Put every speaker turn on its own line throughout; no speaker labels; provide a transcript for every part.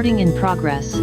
Recording in progress.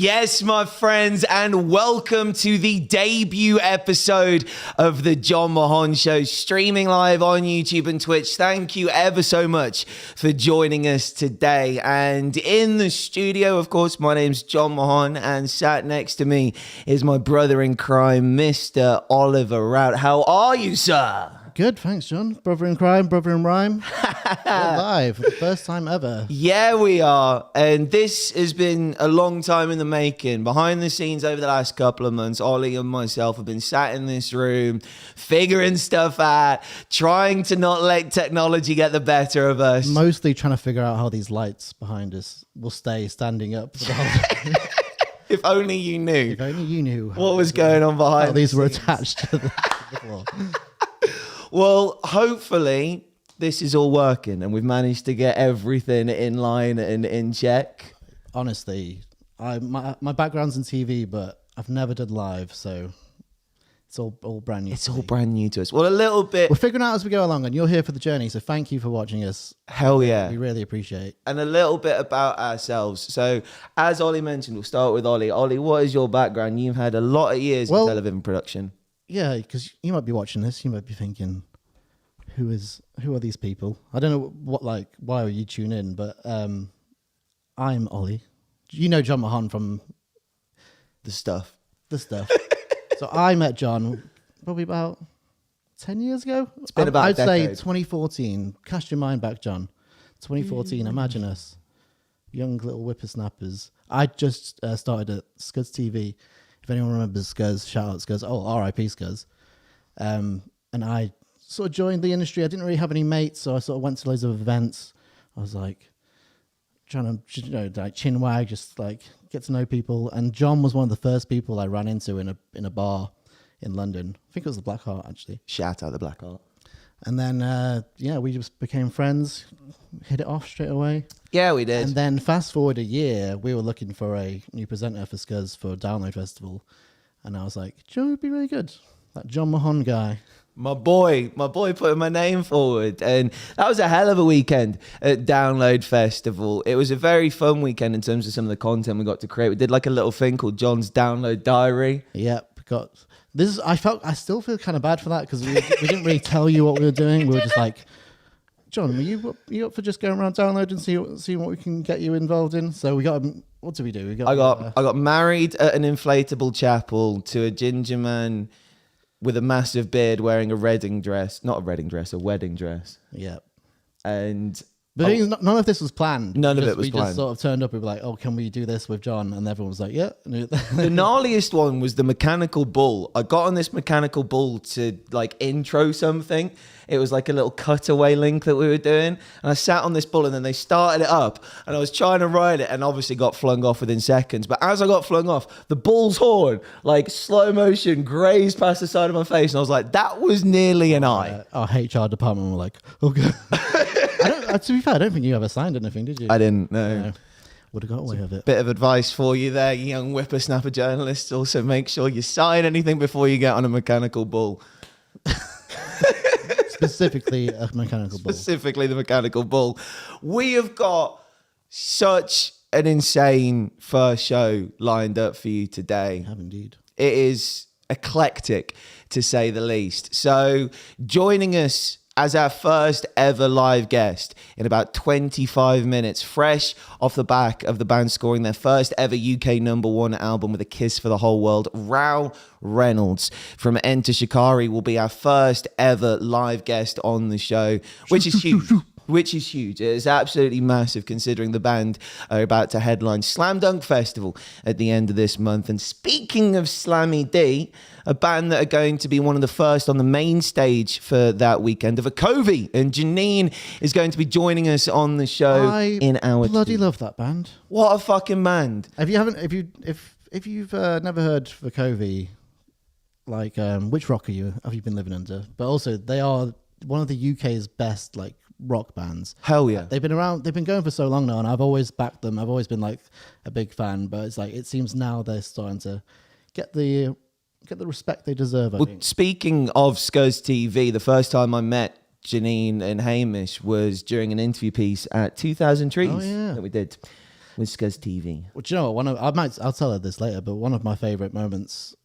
Yes, my friends, and welcome to the debut episode of the Jon Mahon Show, streaming live on YouTube and Twitch. Thank you ever so much for joining us today. And in the studio, of course, my name's Jon Mahon, and sat next to me is my brother in crime, Mr. Oliver Rout. How are you, sir?
Good, thanks, John. Brother in crime, brother in rhyme. We're live for the first time ever.
Yeah, we are. And this has been a long time in the making. Behind the scenes over the last couple of months, Ollie and myself have been sat in this room, figuring stuff out, trying to not let technology get the better of us.
Mostly trying to figure out how these lights behind us will stay standing up for the whole
If only you knew.
If only you knew
what was going on behind
how these were
scenes.
attached to the floor.
Well, hopefully this is all working and we've managed to get everything in line and in check.
Honestly, my background's in TV, but I've never done live, so it's all brand new.
It's all brand new to us. Well, a little bit.
We're figuring out as we go along, and you're here for the journey, so thank you for watching us.
Hell yeah.
We really appreciate.
And a little bit about ourselves. So, as Ollie mentioned, we'll start with Ollie. Ollie, what is your background? You've had a lot of years in television production. Yeah,
because you might be watching this, you might be thinking, who are these people? I don't know why are you tune in, but I'm Ollie. You know Jon Mahon from
the stuff.
So I met Jon probably about 10 years ago.
It's been about
I'd
a decade.
say 2014. Cast your mind back, Jon. 2014. Imagine us, young little whippersnappers. I just started at Scuzz TV. If anyone remembers Scuzz, shout out Scuzz. Oh, R.I.P. Scuzz. And I sort of joined the industry. I didn't really have any mates, so I sort of went to loads of events. I was like trying to, like chin wag, just like get to know people. And Jon was one of the first people I ran into in a bar in London. I think it was the Black Heart, actually.
Shout out the Black Heart.
And then, we just became friends, hit it off straight away.
Yeah, we did.
And then fast forward a year, we were looking for a new presenter for Scuzz for Download Festival. And I was like, Joe would be really good. That Jon Mahon guy.
My boy putting my name forward. And that was a hell of a weekend at Download Festival. It was a very fun weekend in terms of some of the content we got to create. We did like a little thing called Jon's Download Diary.
Yep. I still feel kind of bad for that because we didn't really tell you what we were doing. We were just like, Jon, were you up for just going around Download and see what we can get you involved in? So we got, what did we do?
I got married at an inflatable chapel to a ginger man with a massive beard wearing a wedding dress.
Yep.
But
none of this was planned.
None of it was
we
planned.
We just sort of turned up and we were like, oh, can we do this with Jon? And everyone was like, yeah.
The gnarliest one was the mechanical bull. I got on this mechanical bull to like intro something. It was like a little cutaway link that we were doing. And I sat on this bull and then they started it up and I was trying to ride it and obviously got flung off within seconds. But as I got flung off, the bull's horn, like slow motion, grazed past the side of my face. And I was like, that was nearly an eye.
Our HR department were like, okay. To be fair, I don't think you ever signed anything, did you?
I didn't, no.
Would have got away with it.
Bit of advice for you there, young whippersnapper journalists. Also make sure you sign anything before you get on a mechanical bull.
Specifically a mechanical bull.
Specifically the mechanical bull. We have got such an insane first show lined up for you today.
We have indeed.
It is eclectic, to say the least. So joining us as our first ever live guest in about 25 minutes, fresh off the back of the band scoring their first ever UK #1 album with a kiss for the whole world, Rou Reynolds from Enter Shikari will be our first ever live guest on the show, which is huge. Which is huge. It's absolutely massive considering the band are about to headline Slam Dunk Festival at the end of this month. And speaking of Slammy D, a band that are going to be one of the first on the main stage for that weekend of Vukovi, and Janine is going to be joining us on the show in our
bloody love that band.
What a fucking band.
If you've never heard Vukovi, like which rock have you been living under? But also they are one of the UK's best like rock bands.
Hell yeah.
They've been going for so long now, and I've always backed them. I've always been like a big fan, but it's like it seems now they're starting to get the respect they deserve. I think.
Speaking of Scuzz TV, the first time I met Janine and Hamish was during an interview piece at 2000 Trees that we did. with Scuzz TV.
Well, do you know what? I'll tell her this later, but one of my favorite moments,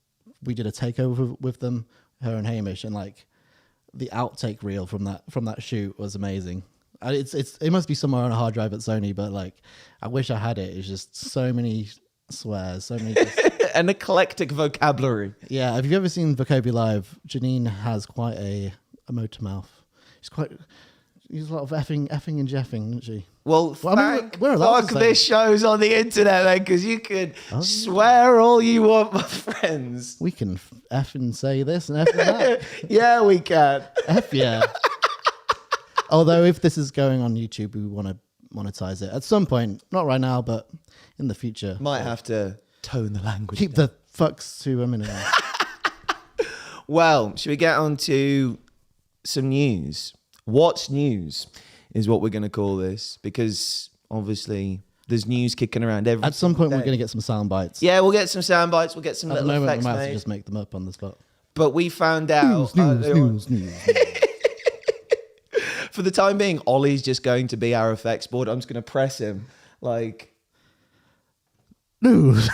we did a takeover with them, her and Hamish, and like the outtake reel from that shoot was amazing. It must be somewhere on a hard drive at Sony, but like I wish I had it. It's just so many swears, so many.
An eclectic vocabulary.
Yeah, have you ever seen Vukovi live? Janine has quite a motor mouth. She's a lot of effing and jeffing, isn't she?
Well,
we're allowed to say
this show's on the internet, then, because you can swear all you want, my friends.
We can effing say this and effing that.
Yeah, we can.
F yeah. Although if this is going on YouTube, we want to monetize it at some point. Not right now, but in the future.
Might have to tone the language.
Keep the fucks to a minimum.
Well, should we get on to some news? What's news is what we're going to call this, because obviously there's news kicking around every
At some point,
day.
we're going to get some sound bites.
Yeah, we'll get some sound bites. We'll get some
At the
little
moment,
effects
we might have to
made.
just make them up on the spot.
But we found out
News.
for the time being, Ollie's just going to be our effects board. I'm just going to press him like
News.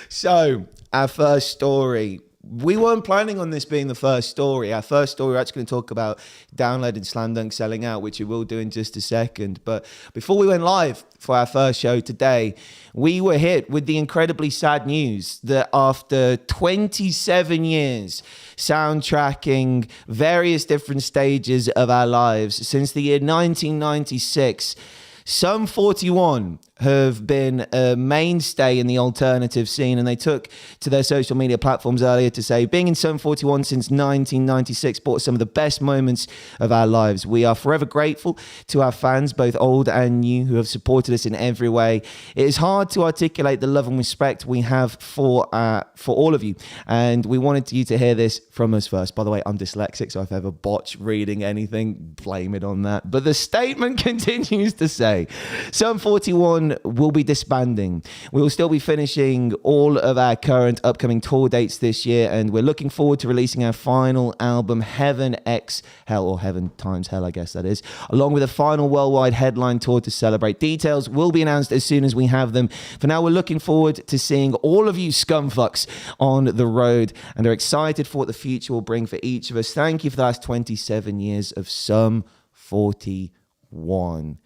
So, our first story. We weren't planning on this being the first story. Our first story, we're actually going to talk about downloaded Slam Dunk selling out, which we will do in just a second. But before we went live for our first show today, we were hit with the incredibly sad news that after 27 years soundtracking various different stages of our lives since the year 1996, Sum 41 have been a mainstay in the alternative scene, and they took to their social media platforms earlier to say, being in Sum 41 since 1996 brought some of the best moments of our lives. We are forever grateful to our fans, both old and new, who have supported us in every way. It is hard to articulate the love and respect we have for all of you, and we wanted you to hear this from us first. By the way, I'm dyslexic, so if I ever botch reading anything, blame it on that. But the statement continues to say, Sum 41 will be disbanding. We will still be finishing all of our current upcoming tour dates this year, and we're looking forward to releasing our final album, Heaven X Hell, or Heaven Times Hell, I guess that is, along with a final worldwide headline tour to celebrate. Details will be announced as soon as we have them. For now, we're looking forward to seeing all of you scumfucks on the road, and are excited for what the future will bring for each of us. Thank you for the last 27 years of Sum 41.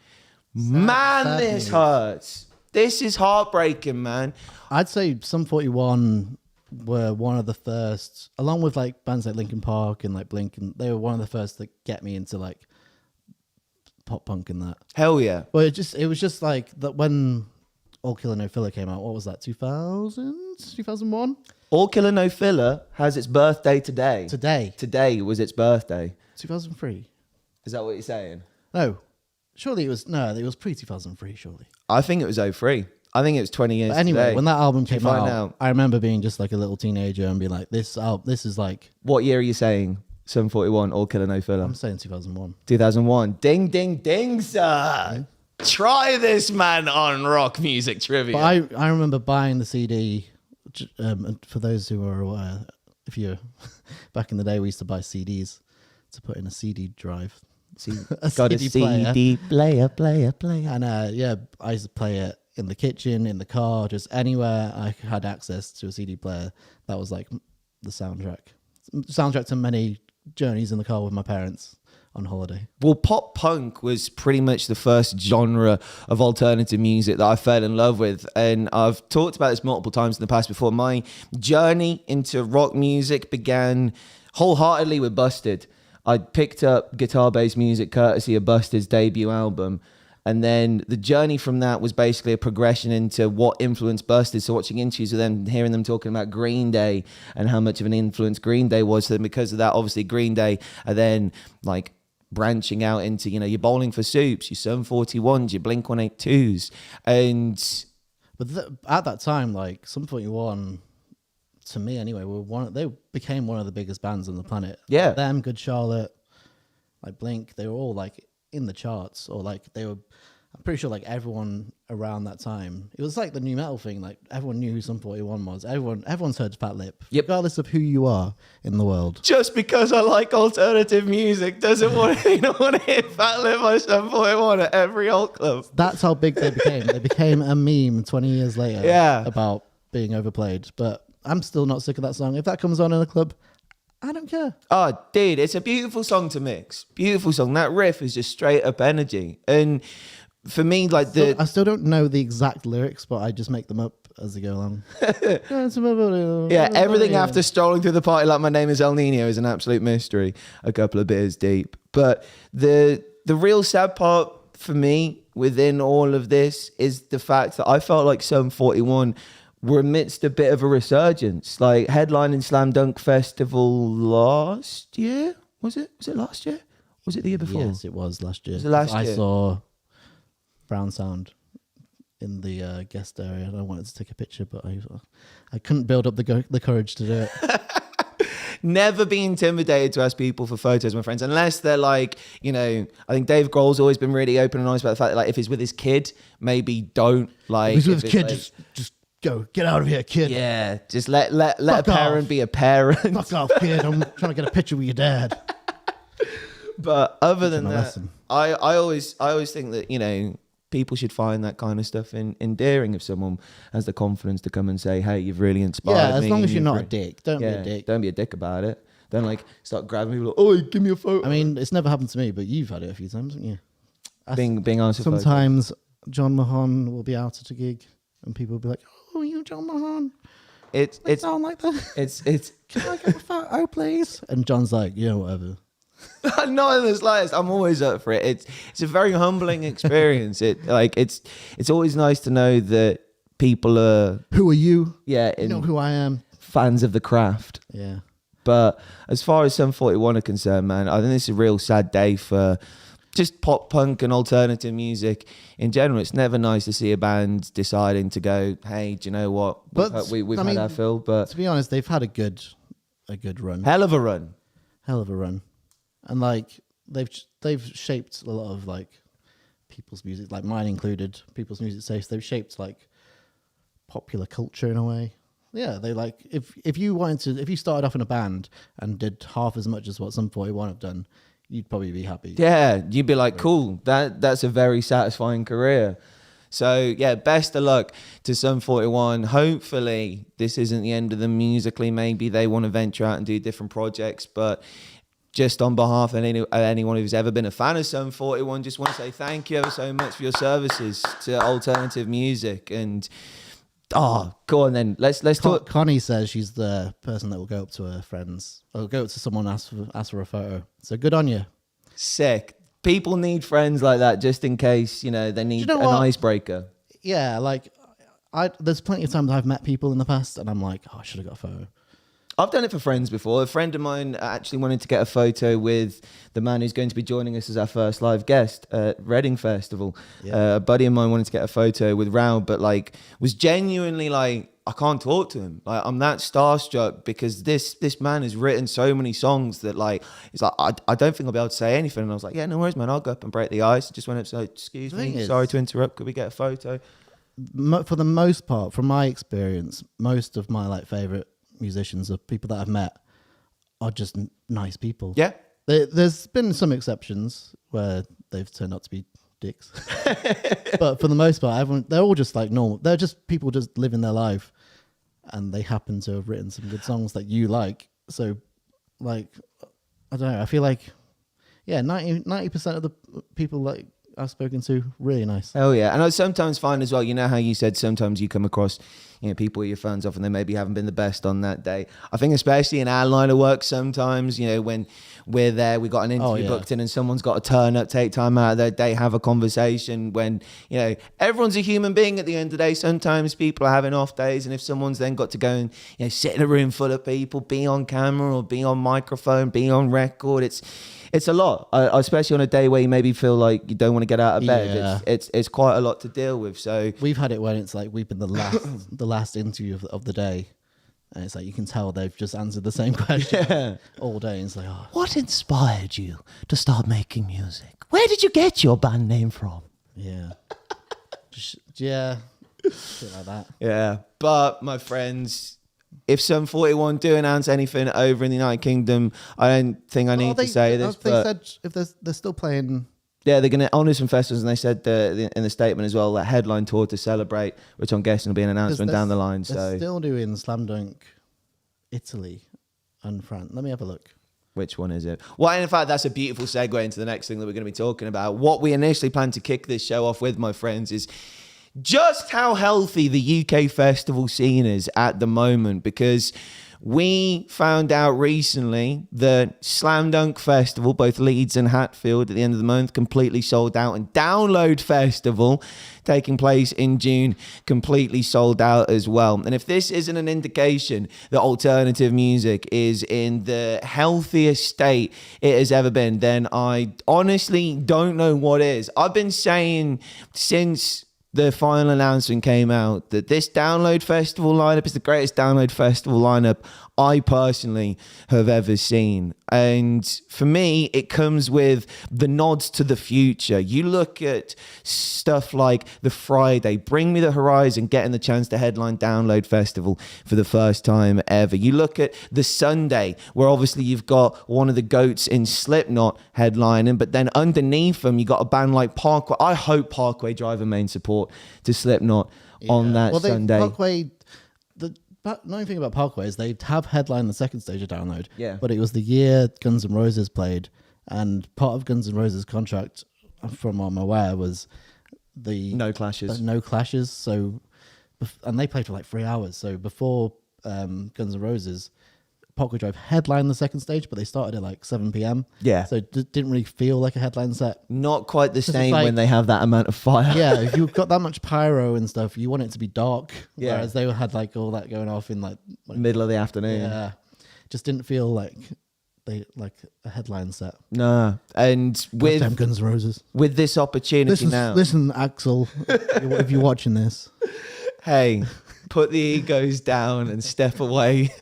Man, this hurts. This is heartbreaking, man.
I'd say Sum 41 were one of the first, along with like bands like Linkin Park and like Blink, and they were one of the first to get me into like pop punk and that.
Hell yeah.
Well, it was just like that when All Killer No Filler came out. What was that? 2001?
All Killer No Filler has its birthday today. Today was its birthday.
2003.
Is that what you're saying?
No. Surely it was pre-2003, surely.
I think it was 03. I think it was 20 years
But anyway,
today.
when that album came
find
out, I remember being just like a little teenager and being like, this is like...
What year are you saying? Sum 41, All Killer No Filler.
I'm saying 2001.
2001. Ding, ding, ding, sir. Try this, man, on rock music trivia.
But I remember buying the CD, for those who are aware, if you're... Back in the day, we used to buy CDs to put in a CD drive.
Got a CD player.
And I used to play it in the kitchen, in the car, just anywhere I had access to a CD player. That was like the soundtrack to many journeys in the car with my parents on holiday.
Well, pop punk was pretty much the first genre of alternative music that I fell in love with. And I've talked about this multiple times in the past before. My journey into rock music began wholeheartedly with Busted. I picked up guitar-based music courtesy of Busted's debut album. And then the journey from that was basically a progression into what influenced Busted. So watching interviews with them, hearing them talking about Green Day and how much of an influence Green Day was. So because of that, obviously Green Day are then like branching out into, your Bowling for Soups, your Sum 41s, your Blink-182s.
But at that time, like Sum 41... to me anyway, they became one of the biggest bands on the planet.
Yeah.
Like them, Good Charlotte, like Blink, they were all like in the charts, or like they were I'm pretty sure like everyone around that time, it was like the new metal thing. Like everyone knew who Sum 41 was. Everyone's heard Fat Lip,
Yep.
regardless of who you are in the world.
Just because I like alternative music doesn't want to hear Fat Lip by Sum 41 at every old club.
That's how big they became. They became a meme 20 years later.
Yeah.
About being overplayed. But I'm still not sick of that song. If that comes on in a club, I don't care.
Oh, dude, it's a beautiful song to mix. Beautiful song. That riff is just straight up energy. And for me, like
I still don't know the exact lyrics, but I just make them up as they go along.
yeah, everything after strolling through the party like my name is El Nino is an absolute mystery. A couple of beers deep. But the real sad part for me within all of this is the fact that I felt like Sum 41 were amidst a bit of a resurgence. Like headlining Slam Dunk Festival last year. Was it last year? Was it the year before?
Yes, it was last year.
Was it last
I
year?
saw Brown Sound in the guest area, and I wanted to take a picture, but I couldn't build up the courage to do it.
Never be intimidated to ask people for photos, my friends, unless they're like, I think Dave Grohl's always been really open and honest about the fact that like if he's with his kid, maybe don't like.
If he's with his kid,
like,
just go, get out of here, kid.
yeah, just let a parent be a parent.
Fuck off, kid. I'm trying to get a picture with your dad.
But other than
Teach him a
that,
lesson.
I always think that people should find that kind of stuff endearing if someone has the confidence to come and say, hey, you've really inspired me.
Yeah, as long as you're
You've
not a
re-"
dick. Don't be a dick.
Don't be a dick about it. Don't like start grabbing people like, oh, give me a photo.
I mean, it's never happened to me, but you've had it a few times, haven't you?
being honest with photos.
Sometimes Jon Mahon will be out at a gig and people will be like, oh, you Jon Mahon.
It's
Sound like that.
it's
Can I get a photo, please? And John's like, yeah, whatever.
not in the slightest. I'm always up for it. It's a very humbling experience. It's always nice to know that people are
Who are you?
you
You know who I am.
fans of the craft.
Yeah.
But as far as Sum 41 are concerned, man, I think this is a real sad day for just pop punk and alternative music in general. It's never nice to see a band deciding to go, hey, do you know what?
But
We've
I
had
mean,
our fill, but
to be honest, they've had a good run.
hell of a run.
Hell of a run. And like they've shaped a lot of like people's music, like mine included, people's music tastes. They've shaped like popular culture in a way. Yeah, they like if you started off in a band and did half as much as what Sum 41 have done, you'd probably be happy.
Yeah, you'd be like, cool, that's a very satisfying career. So yeah, best of luck to Sum 41. Hopefully this isn't the end of them musically. Maybe they want to venture out and do different projects, but just on behalf of anyone who's ever been a fan of Sum 41, just want to say thank you ever so much for your services to alternative music. And go on then. Let's talk.
Connie says she's the person that will go up to her friends or go up to someone and ask for a photo. So good on you.
Sick. People need friends like that just in case, they need an icebreaker.
Yeah, like there's plenty of times I've met people in the past and I'm like, oh, I should have got a photo.
I've done it for friends before. A friend of mine actually wanted to get a photo with the man who's going to be joining us as our first live guest at Reading Festival.
Yeah.
A buddy of mine wanted to get a photo with Rou, but like was genuinely like, I can't talk to him. Like I'm that starstruck because this man has written so many songs that like he's like I don't think I'll be able to say anything. And I was like, yeah, no worries, man. I'll go up and break the ice. Just went up and said, excuse me, sorry to interrupt. Could we get a photo?
For the most part, from my experience, most of my like favorite musicians or people that I've met are just nice people.
Yeah.
There's been some exceptions where they've turned out to be dicks. But for the most part, they're all just like normal. They're just people just living their life and they happen to have written some good songs that you like. So like, I don't know. I feel like, yeah, 90% of the people like I've spoken to, really nice.
Oh yeah, and I sometimes find as well, you know how you said sometimes you come across, people you're fans of and they maybe haven't been the best on that day. I think especially in our line of work sometimes, when we're there, we got an interview booked in and someone's got to turn up, take time out of their day, have a conversation when, everyone's a human being at the end of the day. Sometimes people are having off days and if someone's then got to go and, sit in a room full of people, be on camera or be on microphone, be on record, it's a lot, especially on a day where you maybe feel like you don't want to get out of bed.
Yeah.
It's quite a lot to deal with. So
we've had it when it's like we've been the last interview of the day, and it's like you can tell they've just answered the same question all day. And it's like,
what inspired you to start making music? Where did you get your band name from?
Yeah. Yeah. Shit like that.
Yeah. But, my friends, if Sum 41 do announce anything over in the United Kingdom, I don't think I need to say this.
They
but
said if they're still playing.
yeah, they're going to honour some festivals, and they said in the statement as well that headline tour to celebrate, which I'm guessing will be an announcement down the line.
They're
So
still doing Slam Dunk Italy and France. Let me have a look.
which one is it? Well, in fact, that's a beautiful segue into the next thing that we're going to be talking about. What we initially planned to kick this show off with, my friends, is just how healthy the UK festival scene is at the moment, because we found out recently that Slam Dunk Festival, both Leeds and Hatfield, at the end of the month, completely sold out, and Download Festival, taking place in June, completely sold out as well. And if this isn't an indication that alternative music is in the healthiest state it has ever been, then I honestly don't know what is. I've been saying since the final announcement came out that this Download Festival lineup is the greatest Download Festival lineup I personally have ever seen. And for me, it comes with the nods to the future. You look at stuff like the Friday, Bring Me the Horizon, getting the chance to headline Download Festival for the first time ever. You look at the Sunday, where obviously you've got one of the GOATs in Slipknot headlining, but then underneath them, you got a band like Parkway. I hope Parkway drive a main support to Slipknot on that Sunday.
Parkway, the annoying thing about Parkway is they have headlined the second stage of Download.
Yeah.
But it was the year Guns N' Roses played, and part of Guns N' Roses' contract, from what I'm aware, was the
No clashes.
no clashes. So, and they played for like 3 hours. So before Guns N' Roses, Parkway Drive headlined the second stage, but they started at like 7 p.m.
Yeah.
So it didn't really feel like a headline set.
Not quite the
it's
same
like-
when they have that amount of fire.
Yeah, if you've got that much pyro and stuff, you want it to be dark.
Yeah.
Whereas they had like all that going off in like
Middle of the afternoon.
yeah, just didn't feel like a headline set.
Nah. And
Damn Guns N' Roses.
with this opportunity now,
Listen, Axel, if you're watching this,
hey, put the egos down and step away.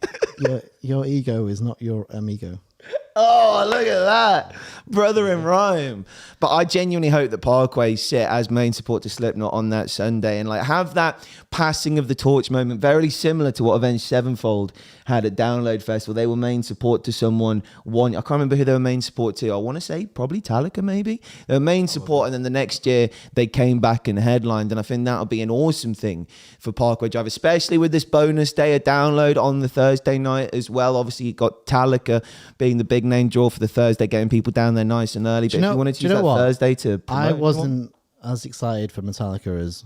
your ego is not your amigo.
Oh, look at that. Brother in rhyme. But I genuinely hope that Parkway sit as main support to Slipknot on that Sunday and like have that passing of the torch moment, very similar to what Avenged Sevenfold had at Download Festival. They were main support to someone. I can't remember who they were main support to. I want to say probably Metallica, maybe. They were main support, and then the next year they came back and headlined. And I think that'll be an awesome thing for Parkway Drive, especially with this bonus day of Download on the Thursday night as well. Obviously, you got Metallica being the big name draw for the Thursday, getting people down there nice and early. But if you wanted to use that Thursday to promote
I wasn't as excited for Metallica as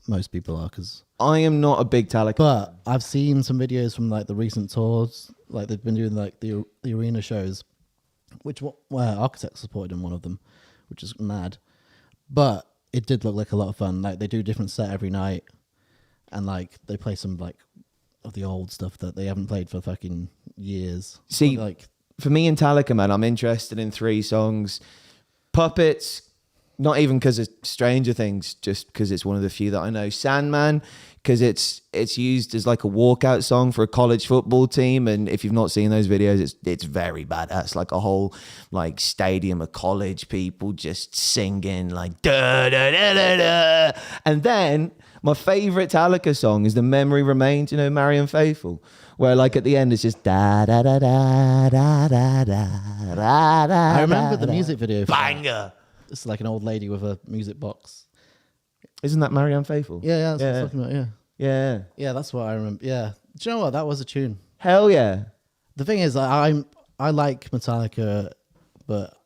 most people are, because
I am not a big Metallica.
But I've seen some videos from like the recent tours, like they've been doing like the arena shows, where Architects supported in one of them, which is mad. But it did look like a lot of fun. Like they do a different set every night, and like they play some like of the old stuff that they haven't played for fucking years.
See,
like
for me and Metallica, man, I'm interested in 3 songs. Puppets, not even because of Stranger Things, just because it's one of the few that I know. Sandman, because it's used as like a walkout song for a college football team, and if you've not seen those videos, it's very badass. Like a whole like stadium of college people just singing like da da da da da. And then my favorite Metallica song is "The Memory Remains." You know, "Marian Faithful," where like at the end it's just da da da da da da da da da.
I remember the music video. For that.
Banger.
It's like an old lady with a music box.
Isn't that Marianne Faithfull?
Yeah, that's what I'm talking about. Yeah,
Yeah.
yeah, that's what I remember. Yeah, do you know what? That was a tune.
Hell yeah.
The thing is, I like Metallica, but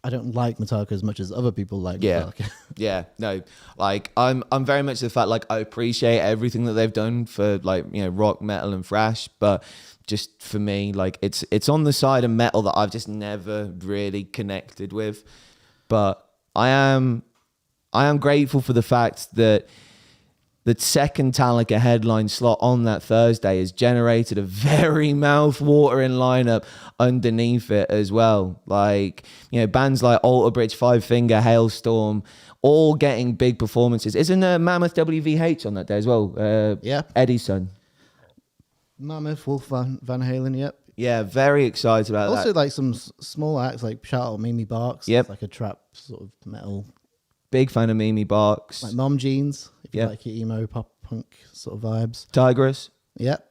I don't like Metallica as much as other people like Metallica.
Yeah. No. Like I'm very much the fact like I appreciate everything that they've done for like, you know, rock, metal and thrash, but just for me, like it's on the side of metal that I've just never really connected with. But I am grateful for the fact that the second Metallica headline slot on that Thursday has generated a very mouth-watering lineup underneath it as well. Like, you know, bands like Alter Bridge, Five Finger, Hailstorm, all getting big performances. Isn't Mammoth WVH on that day as well?
Yeah.
Eddie's son.
Mammoth, Wolf Van Halen, yep.
Yeah, very excited about that.
Also, like some small acts like Shout Out Mimi Barks.
Yep.
It's like a trap sort of metal.
Big fan of Mimi Barks.
Like Mom Jeans, if you
Yeah.
like your emo pop punk sort of vibes.
Tigress.
Yep.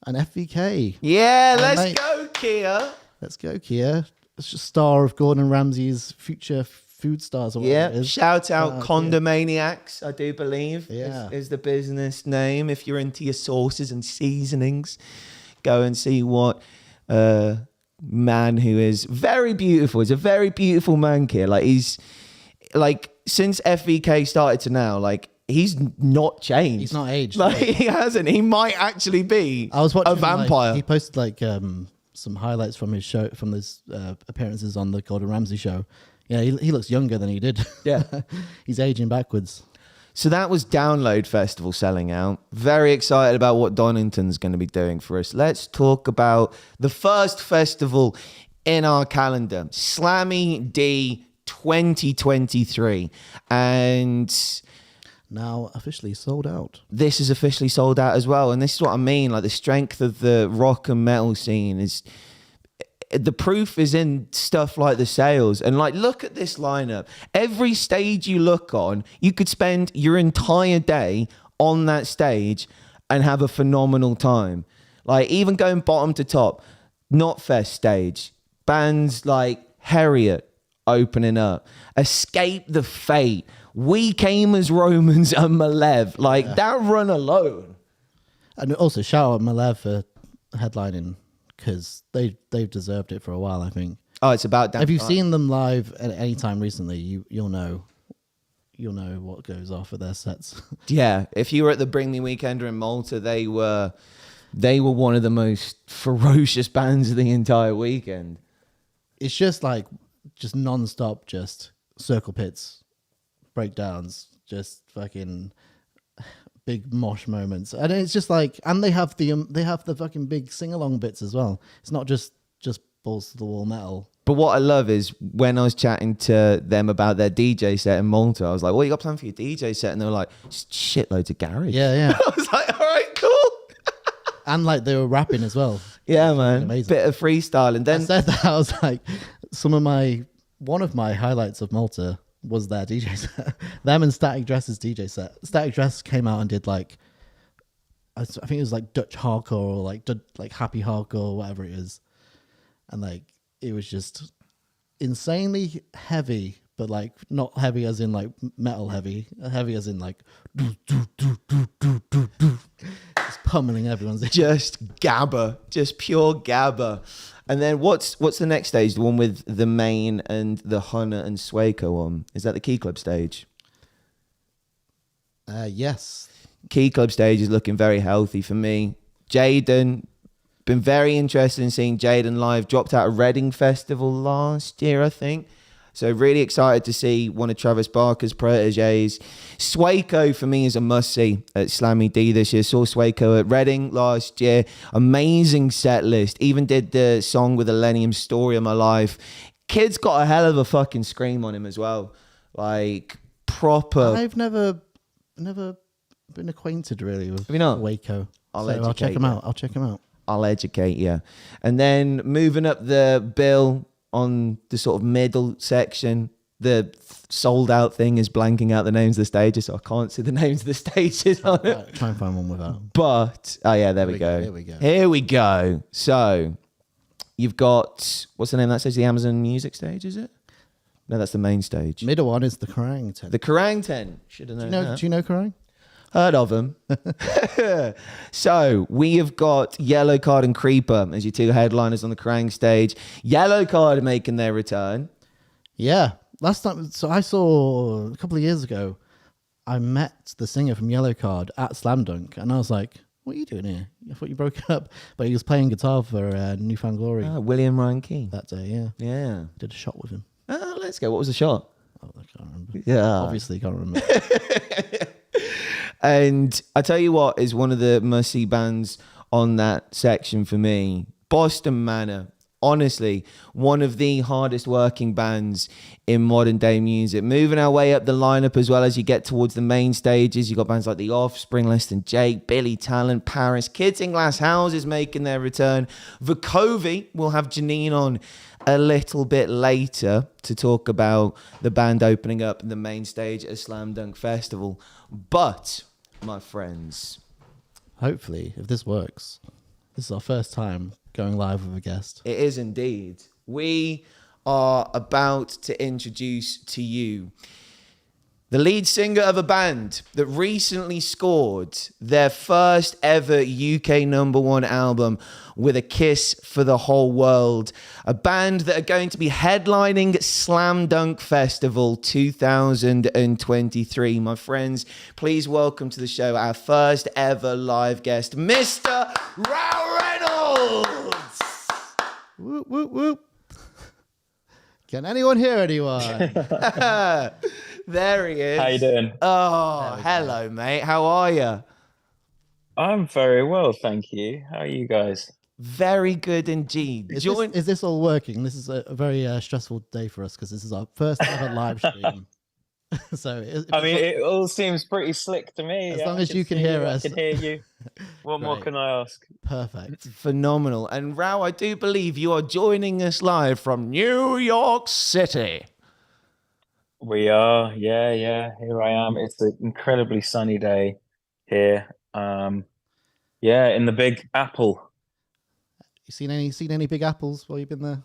And FVK.
Yeah,
And
let's
mate-
go, Kia.
Let's go, Kia. It's just star of Gordon Ramsay's future food stars or whatever
Yeah,
it is.
shout out
Kia.
Condomaniacs, I do believe,
Yeah.
is the business name. If you're into your sauces and seasonings, go and see what man who is very beautiful. He's a very beautiful man, Kia. Like, he's, like, since FVK started to now, like, he's not changed.
He's not aged.
Like, he hasn't. He might actually be
I was watching
a vampire.
he posted some highlights from his show, from his appearances on the Gordon Ramsay show. Yeah, he looks younger than he did.
Yeah.
He's aging backwards.
So that was Download Festival selling out. Very excited about what Donington's going to be doing for us. Let's talk about the first festival in our calendar, Slammy D 2023. And
Now officially sold out.
this is officially sold out as well. And this is what I mean. Like, the strength of the rock and metal scene is... The proof is in stuff like the sales. And like, look at this lineup. Every stage you look on, you could spend your entire day on that stage and have a phenomenal time. Like, even going bottom to top, Knotfest stage, bands like Harriet opening up, Escape the Fate, We Came as Romans and Malev. Like, that run alone.
And also shout out Malev for headlining, because they've deserved it for a while, I think.
Oh, it's about damn
Have you
time.
seen them live at any time recently? You'll know what goes off at their sets.
Yeah, if you were at the Bring Me Weekender in Malta, they were one of the most ferocious bands of the entire weekend.
It's just non-stop, just circle pits, breakdowns, just fucking big mosh moments, and it's just like, and they have the fucking big sing-along bits as well. It's not just balls to the wall metal.
But what I love is when I was chatting to them about their DJ set in Malta, I was like, what you got planned for your DJ set? And they were like, just shitloads of garage.
Yeah.
I was like, all right, cool.
And like they were rapping as well.
Yeah, man.
Amazing.
Bit of freestyle. And
I
then
said that, I was like, one of my highlights of Malta was their DJ set. Them and Static Dress's DJ set. Static Dress came out and did like, I think it was like Dutch hardcore or like happy hardcore or whatever it is. And like, it was just insanely heavy, but like not heavy as in like metal heavy as in like just pummeling everyone's.
just gabba, just pure gabba. And then what's the next stage? The one with the Main and the Hunter and Swaco on? Is that the Key Club stage?
Yes.
Key Club stage is looking very healthy for me. Jaden, been very interested in seeing Jaden live. Dropped out of Reading Festival last year, I think. So really excited to see one of Travis Barker's proteges. Swaco for me is a must-see at Slammy D this year. Saw Swaco at Reading last year. Amazing set list. Even did the song with Millennium Story of My Life. Kid's got a hell of a fucking scream on him as well. Like, proper.
I've never been acquainted really with
Have you not?
Waco.
I'll
I'll check
educate
him
you.
out. I'll check him out.
I'll educate you. And then moving up the bill on the sort of middle section, the sold out thing is blanking out the names of the stages, so I can't see the names of the stages on it.
Right, try and find one without.
But, oh yeah, there we go.
Here we go.
Here we go. So, you've got, what's the name of that stage? The Amazon Music stage, is it? No, that's the main stage.
Middle one is the Kerrang tent.
The Kerrang tent. Should have known that.
Do you know Kerrang?
Heard of them. So we have got Yellow Card and Creeper as your two headliners on the Kerrang stage. Yellow Card are making their return.
Yeah. Last time, so I saw a couple of years ago, I met the singer from Yellow Card at Slam Dunk, and I was like, what are you doing here? I thought you broke up. But he was playing guitar for Newfound Glory
William Ryan Key.
that day, yeah.
Yeah.
Did a shot with him.
Let's go. What was the shot?
Oh, I can't remember.
Yeah.
Obviously can't remember.
And I tell you what is one of the must-see bands on that section for me. Boston Manor. honestly one of the hardest working bands in modern day music. Moving our way up the lineup as well as you get towards the main stages, you got bands like The Offspring, Less Than Jake, Billy Talent, Paris, Kids in Glass Houses making their return. Vukovi will have Janine on a little bit later to talk about the band opening up the main stage at Slam Dunk Festival. But my friends,
hopefully, if this works, this is our first time going live with a guest.
it is indeed. We are about to introduce to you the lead singer of a band that recently scored their first ever UK #1 album with a kiss for the whole world. A band that are going to be headlining Slam Dunk Festival 2023. My friends, please welcome to the show our first ever live guest, Mr. Rou Reynolds.
Whoop, whoop, whoop. Can anyone hear anyone?
There he is.
How you doing?
Oh, hello, mate. How are you?
I'm very well, thank you. How are you guys?
Very good indeed.
Is this all working? This is a very stressful day for us because this is our first ever live stream. So
it all seems pretty slick to me.
As long as you can hear us.
I can hear you. What more can I ask?
Perfect.
Phenomenal. And Rou, I do believe you are joining us live from New York City.
We are, yeah. Here I am. It's an incredibly sunny day here. In the Big Apple.
You seen any big apples while you've been there?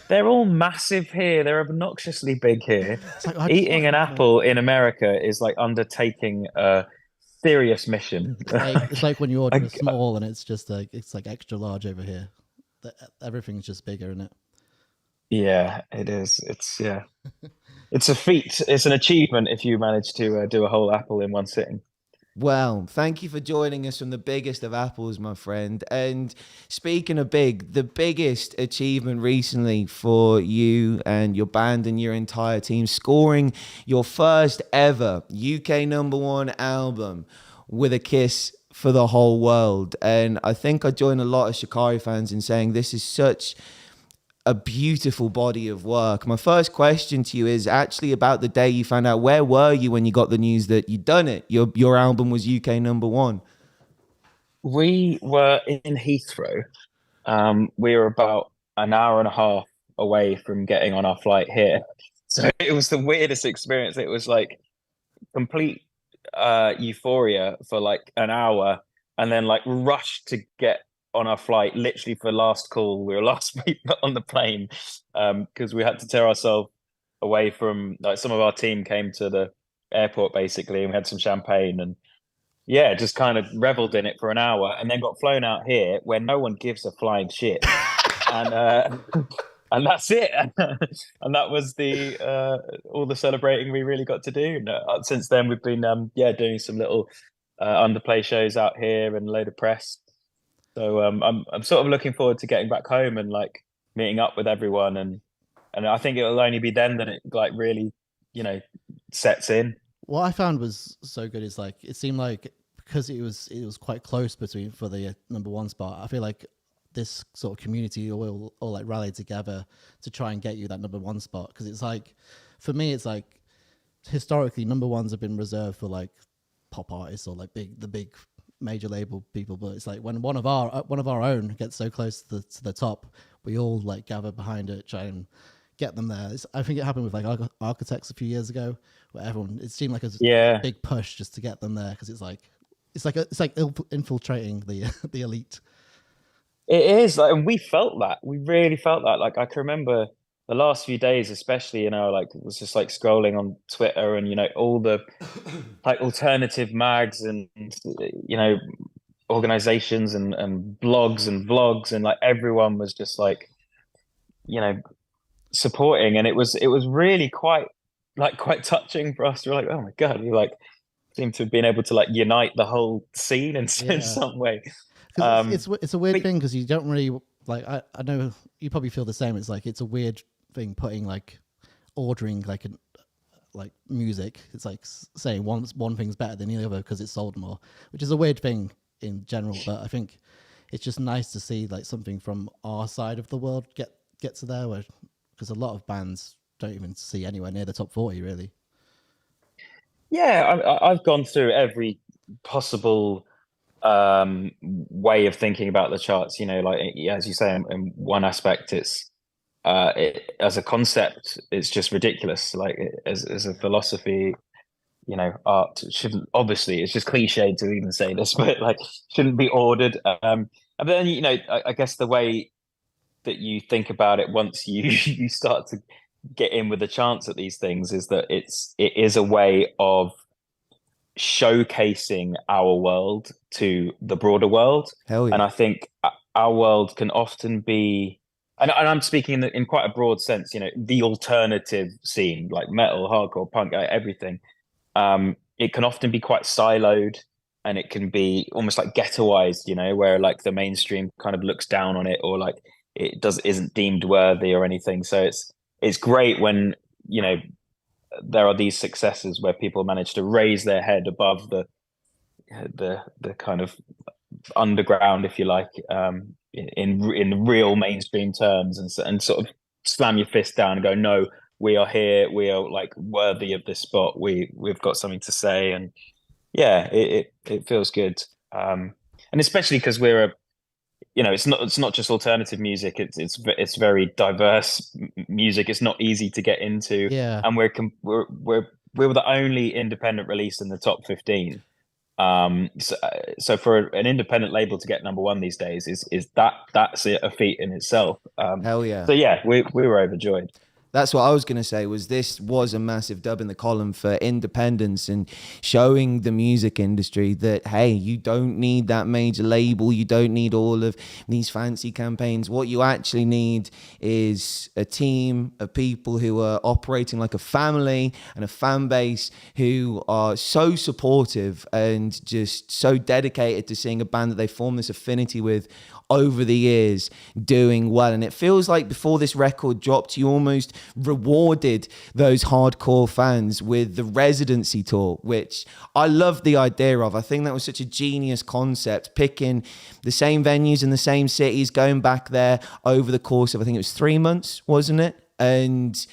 They're all massive here. They're obnoxiously big here.
Like,
Eating an apple in America is like undertaking a serious mission.
It's like when you order a small and it's just like extra large over here. Everything's just bigger, isn't it?
Yeah, it is. It's it's a feat. It's an achievement if you manage to do a whole apple in one sitting.
Well, thank you for joining us from the biggest of apples, my friend. And speaking of big, the biggest achievement recently for you and your band and your entire team, scoring your first ever UK #1 album with a kiss for the whole world. And I think I join a lot of Shikari fans in saying this is such a beautiful body of work. My first question to you is actually about the day you found out. Where were you when you got the news that you'd done it? Your album was UK #1.
We were in Heathrow. We were about an hour and a half away from getting on our flight here. So it was the weirdest experience. It was like complete euphoria for like an hour and then like rush to get on our flight, literally for last call. We were last people on the plane because we had to tear ourselves away from, like, some of our team came to the airport basically and we had some champagne and just kind of reveled in it for an hour and then got flown out here where no one gives a flying shit. And that's it. And that was the all the celebrating we really got to do. And since then we've been doing some little underplay shows out here and a load of press. So I'm sort of looking forward to getting back home and like meeting up with everyone, and I think it'll only be then that it like really, sets in.
What I found was so good is like it seemed like because it was quite close between for the #1 spot. I feel like this sort of community all like rallied together to try and get you that #1 spot, because it's like for me it's like historically #1s have been reserved for like pop artists or like the big major label people, but it's like when one of our own gets so close to the top, we all like gather behind it, try and get them there. I think it happened with like Architects a few years ago, where it seemed like a big push just to get them there, because it's like infiltrating the elite.
It is like, and we felt that. We really felt that. Like I can remember the last few days, especially, like was just like scrolling on Twitter and, all the like alternative mags and, organizations and blogs and vlogs, and like everyone was just like, supporting. And it was really quite touching for us. We're like, oh my God, we like seem to have been able to like unite the whole scene in some way.
It's a weird thing because you don't really like, I know you probably feel the same. It's like, it's a weird thing putting like ordering like music. It's like saying one thing's better than the other because it's sold more, which is a weird thing in general. But I think it's just nice to see like something from our side of the world get to there, because a lot of bands don't even see anywhere near the top 40 really.
Yeah, I've gone through every possible way of thinking about the charts. You know, like as you say, in one aspect, as a concept, it's just ridiculous. Like as a philosophy, you know, art shouldn't, obviously it's just cliche to even say this, but like shouldn't be ordered. And then, you know, I guess the way that you think about it once you you start to get in with the chance at these things is that it is a way of showcasing our world to the broader world.
Hell
And
yeah.
I think our world can often be, and I'm speaking in quite a broad sense, you know, the alternative scene, like metal, hardcore, punk, everything. It can often be quite siloed, and it can be almost like ghettoized, you know, where like the mainstream kind of looks down on it, or like isn't deemed worthy or anything. So it's great when, you know, there are these successes where people manage to raise their head above the kind of underground, if you like, in real mainstream terms, and sort of slam your fist down and go, no, we are here, we are like worthy of this spot, we've got something to say. And yeah, it feels good. And especially because we're a, you know, it's not just alternative music, it's very diverse music. It's not easy to get into.
Yeah.
And we were the only independent release in the top 15. So for an independent label to get number one these days that's a feat in itself.
Hell yeah.
So yeah, we were overjoyed.
That's what I was going to say. This was a massive dub in the column for independence and showing the music industry that, hey, you don't need that major label. You don't need all of these fancy campaigns. What you actually need is a team of people who are operating like a family and a fan base who are so supportive and just so dedicated to seeing a band that they form this affinity with over the years doing well. And it feels like before this record dropped, you almost rewarded those hardcore fans with the residency tour, which I love the idea of. I think that was such a genius concept, picking the same venues in the same cities, going back there over the course of, I think it was 3 months, wasn't it? And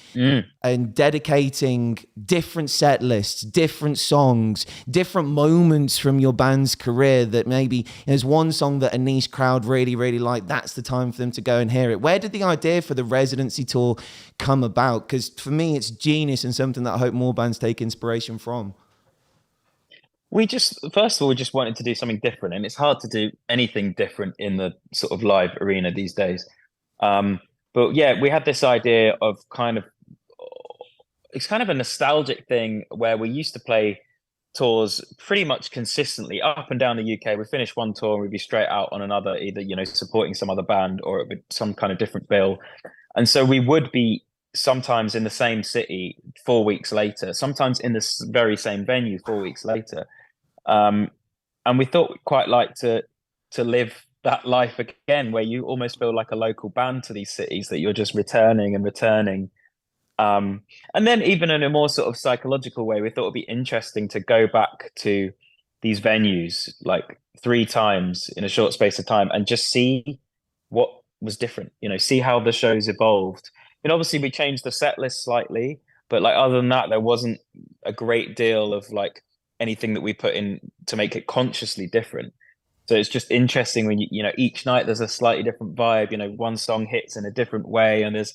dedicating different set lists, different songs, different moments from your band's career that maybe there's one song that a niche crowd really, really like. That's the time for them to go and hear it. Where did the idea for the residency tour come about? Because for me, it's genius and something that I hope more bands take inspiration from.
First of all, we just wanted to do something different, and it's hard to do anything different in the sort of live arena these days. But yeah, we had this idea of it's kind of a nostalgic thing where we used to play tours pretty much consistently up and down the UK. We finish one tour and we'd be straight out on another, either, you know, supporting some other band or it would be some kind of different bill. And so we would be sometimes in the same city 4 weeks later, sometimes in this very same venue 4 weeks later. And we thought we'd quite like to live that life again, where you almost feel like a local band to these cities, that you're just returning and returning. And then even in a more sort of psychological way, we thought it'd be interesting to go back to these venues like 3 times in a short space of time and just see what was different, you know, see how the shows evolved. And obviously we changed the set list slightly, but like other than that, there wasn't a great deal of like anything that we put in to make it consciously different. So it's just interesting when you know, each night there's a slightly different vibe, you know, one song hits in a different way and there's,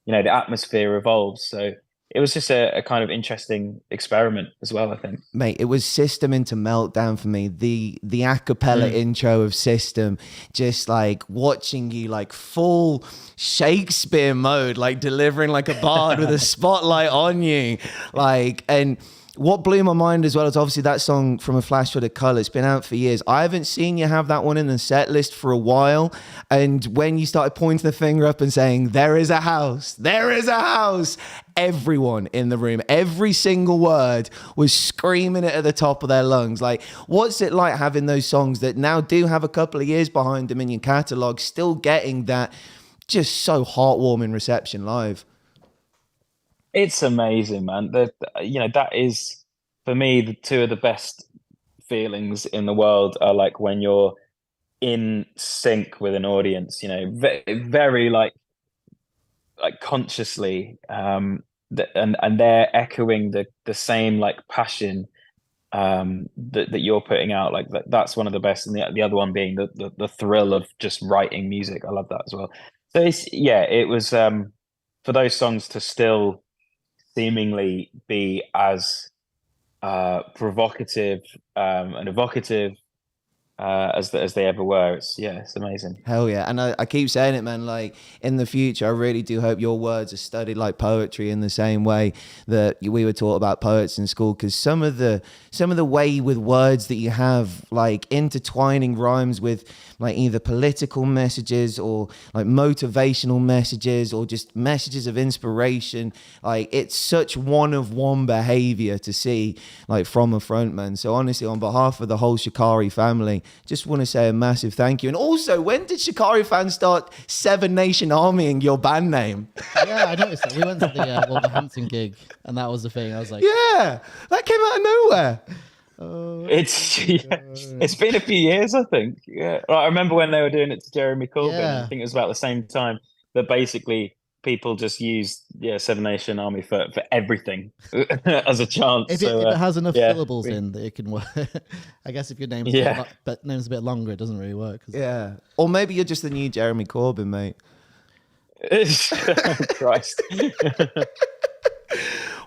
you know, the atmosphere evolves. So it was just a kind of interesting experiment as well, I think.
Mate, it was System into Meltdown for me. The a cappella intro of System, just like watching you like full Shakespeare mode, like delivering like a bard with a spotlight on you. Like, and what blew my mind as well is obviously that song From a Flash for the Colour. It's been out for years. I haven't seen you have that one in the set list for a while. And when you started pointing the finger up and saying, there is a house, everyone in the room, every single word was screaming it at the top of their lungs. Like, what's it like having those songs that now do have a couple of years behind them in your catalogue, still getting that just so heartwarming reception live?
It's amazing, man. You know, that is, for me, the two of the best feelings in the world are like when you're in sync with an audience, very like consciously, and they're echoing the same like passion that you're putting out. Like that's one of the best, and the other one being the thrill of just writing music. I love that as well. So it was for those songs to still seemingly be as provocative and evocative as they ever were. It's amazing.
Hell yeah. And I keep saying it, man, like in the future, I really do hope your words are studied like poetry in the same way that we were taught about poets in school. Cause some of the way with words that you have, like intertwining rhymes with like either political messages or like motivational messages or just messages of inspiration. Like it's such one of one behavior to see like from a frontman. So honestly, on behalf of the whole Shikari family, just want to say a massive thank you. And also, when did Shikari fans start Seven Nation Armying your band name?
Yeah, I noticed that. We went to the Wolverhampton gig, and that was the thing. I was like,
yeah, that came out of nowhere.
It's been a few years, I think. Yeah, I remember when they were doing it to Jeremy Corbyn.
Yeah.
I think it was about the same time that basically people just used Seven Nation Army for everything as a chant.
If it has enough syllables in that it can work. I guess if your name's name's a bit longer, it doesn't really work.
Yeah, or maybe you're just the new Jeremy Corbyn, mate.
Oh, Christ.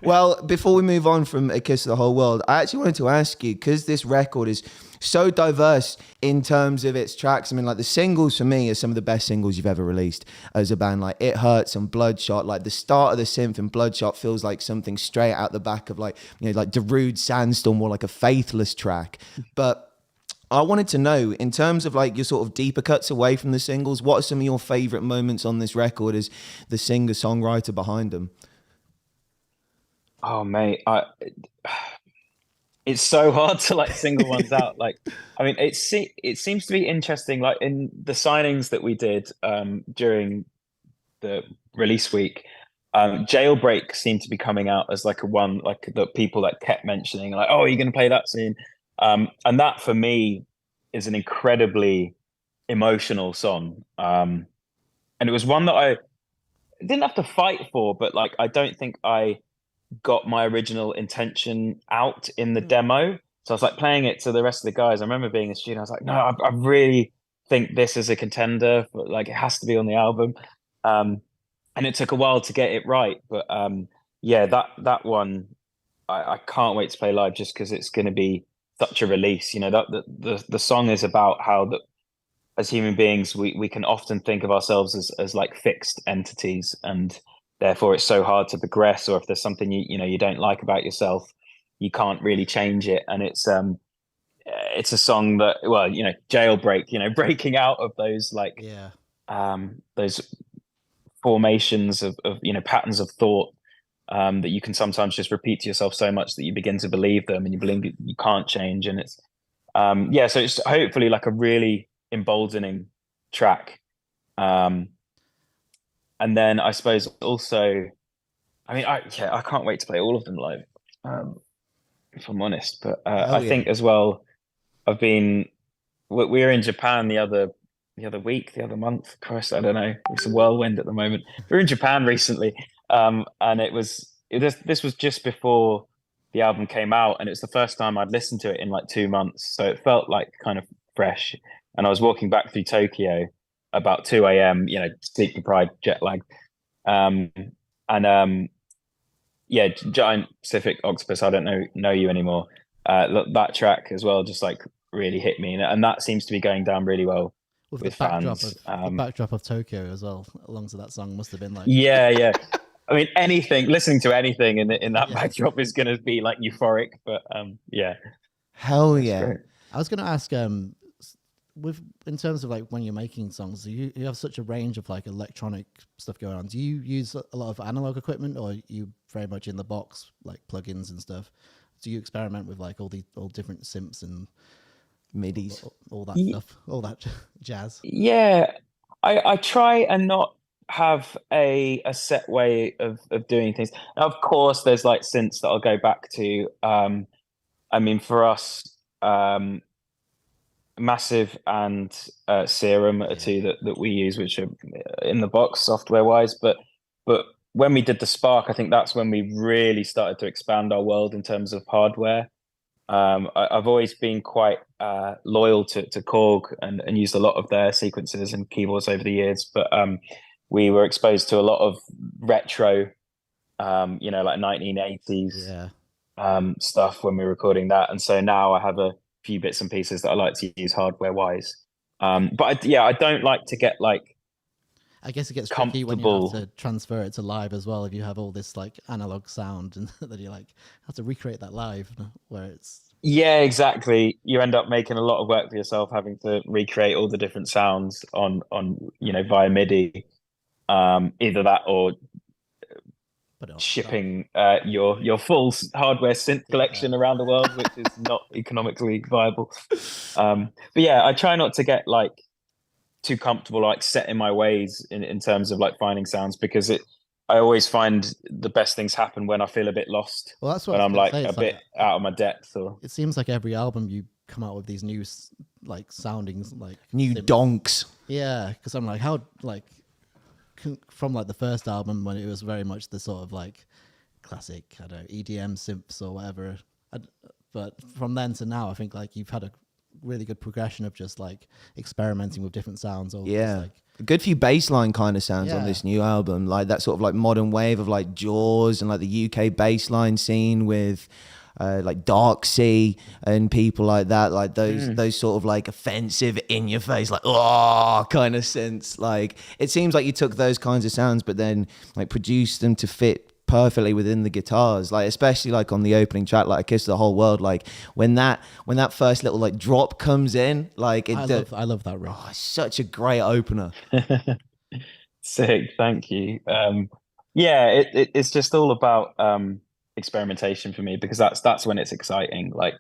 Well, before we move on from A Kiss of the Whole World, I actually wanted to ask you, because this record is so diverse in terms of its tracks. I mean, like the singles for me are some of the best singles you've ever released as a band. Like It Hurts and Bloodshot. Like the start of the synth in Bloodshot feels like something straight out the back of like Darude Sandstorm or like a Faithless track. But I wanted to know, in terms of like your sort of deeper cuts away from the singles, what are some of your favorite moments on this record as the singer-songwriter behind them?
Oh, mate, it's so hard to like single ones out. Like, I mean, it seems to be interesting. Like in the signings that we did during the release week, Jailbreak seemed to be coming out as like a one, like the people that kept mentioning, like, oh, are you going to play that soon? And that for me is an incredibly emotional song. And it was one that I didn't have to fight for, but like I don't think I got my original intention out in the demo. So I was like playing it to the rest of the guys. I remember being a student, I was like, no, I really think this is a contender, but like it has to be on the album. And it took a while to get it right. But that one I can't wait to play live, just because it's going to be such a release. The song is about how that as human beings we can often think of ourselves as like fixed entities, and therefore it's so hard to progress, or if there's something you don't like about yourself, you can't really change it. And it's a song that, well, Jailbreak, breaking out of those like those formations of patterns of thought that you can sometimes just repeat to yourself so much that you begin to believe them, and you believe you can't change. And it's so it's hopefully like a really emboldening track. And then I suppose also, I mean, I can't wait to play all of them live, if I'm honest. But I think as well, we were in Japan the other month. Christ, I don't know. It's a whirlwind at the moment. We were in Japan recently, and this was just before the album came out, and it's the first time I'd listened to it in like 2 months. So it felt like kind of fresh. And I was walking back through Tokyo about 2 a.m., sleep deprived, jet lagged. Giant Pacific Octopus, I don't know you anymore. That track as well just like really hit me. And that seems to be going down really well with
the
fans.
The backdrop of Tokyo as well, alongside that song, must have been like...
Yeah. I mean, listening to anything in that backdrop is going to be like euphoric, but yeah.
Hell yeah.
Great.
I was going to ask, in terms of like when you're making songs, you have such a range of like electronic stuff going on. Do you use a lot of analog equipment, or are you very much in the box, like plugins and stuff? Do you experiment with like all different synths and
midis,
all that stuff, all that jazz?
Yeah, I try and not have a set way of doing things. Now, of course, there's like synths that I'll go back to. I mean, for us, Massive and Serum are two that we use, which are in the box software wise. But when we did the Spark, I think that's when we really started to expand our world in terms of hardware. I've always been quite loyal to Korg and used a lot of their sequencers and keyboards over the years. But we were exposed to a lot of retro, like 1980s stuff when we were recording that. And so now I have a few bits and pieces that I like to use hardware wise. But I don't like to get like,
I guess it gets tricky when you have to transfer it to live as well. If you have all this like analog sound and then you like have to recreate that live, where it's
exactly. You end up making a lot of work for yourself, having to recreate all the different sounds on via MIDI. Either that or shipping your full hardware synth collection around the world, which is not economically viable. But yeah, I try not to get like too comfortable, like set in my ways in terms of like finding sounds, because I always find the best things happen when I feel a bit lost.
Well, that's what
when I'm like a bit out of my depth. Or
it seems like every album you come out with these new like soundings, like
new donks.
Yeah, because I'm like, how like from like the first album when it was very much the sort of like classic, I don't know, EDM synths or whatever. But from then to now, I think like you've had a really good progression of just like experimenting with different sounds. Or
a good few bassline kind of sounds on this new album, like that sort of like modern wave of like Jaws and like the UK bassline scene with like Dark Sea and people like that, like those sort of like offensive, in your face, like kind of synths. Like it seems like you took those kinds of sounds but then like produced them to fit perfectly within the guitars, like especially like on the opening track, like A Kiss to the Whole World, like when that first little like drop comes in, like
I love that riff.
It's such a great opener.
Sick, thank you. It's just all about experimentation for me, because that's when it's exciting. Like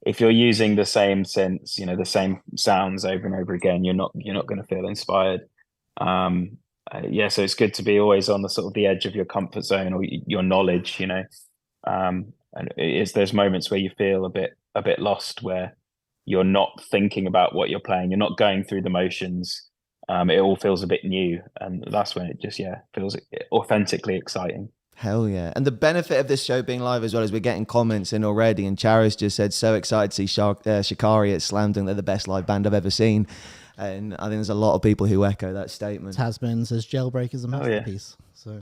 if you're using the same synths, the same sounds over and over again, you're not going to feel inspired. So it's good to be always on the sort of the edge of your comfort zone or your knowledge, and there's moments where you feel a bit lost, where you're not thinking about what you're playing, you're not going through the motions. It all feels a bit new, and that's when it just feels authentically exciting.
Hell yeah. And the benefit of this show being live as well is we're getting comments in already, and Charis just said, so excited to see Shikari at Slam Dunk. They're the best live band I've ever seen. And I think there's a lot of people who echo that statement.
Tasman says Jailbreak is a masterpiece. So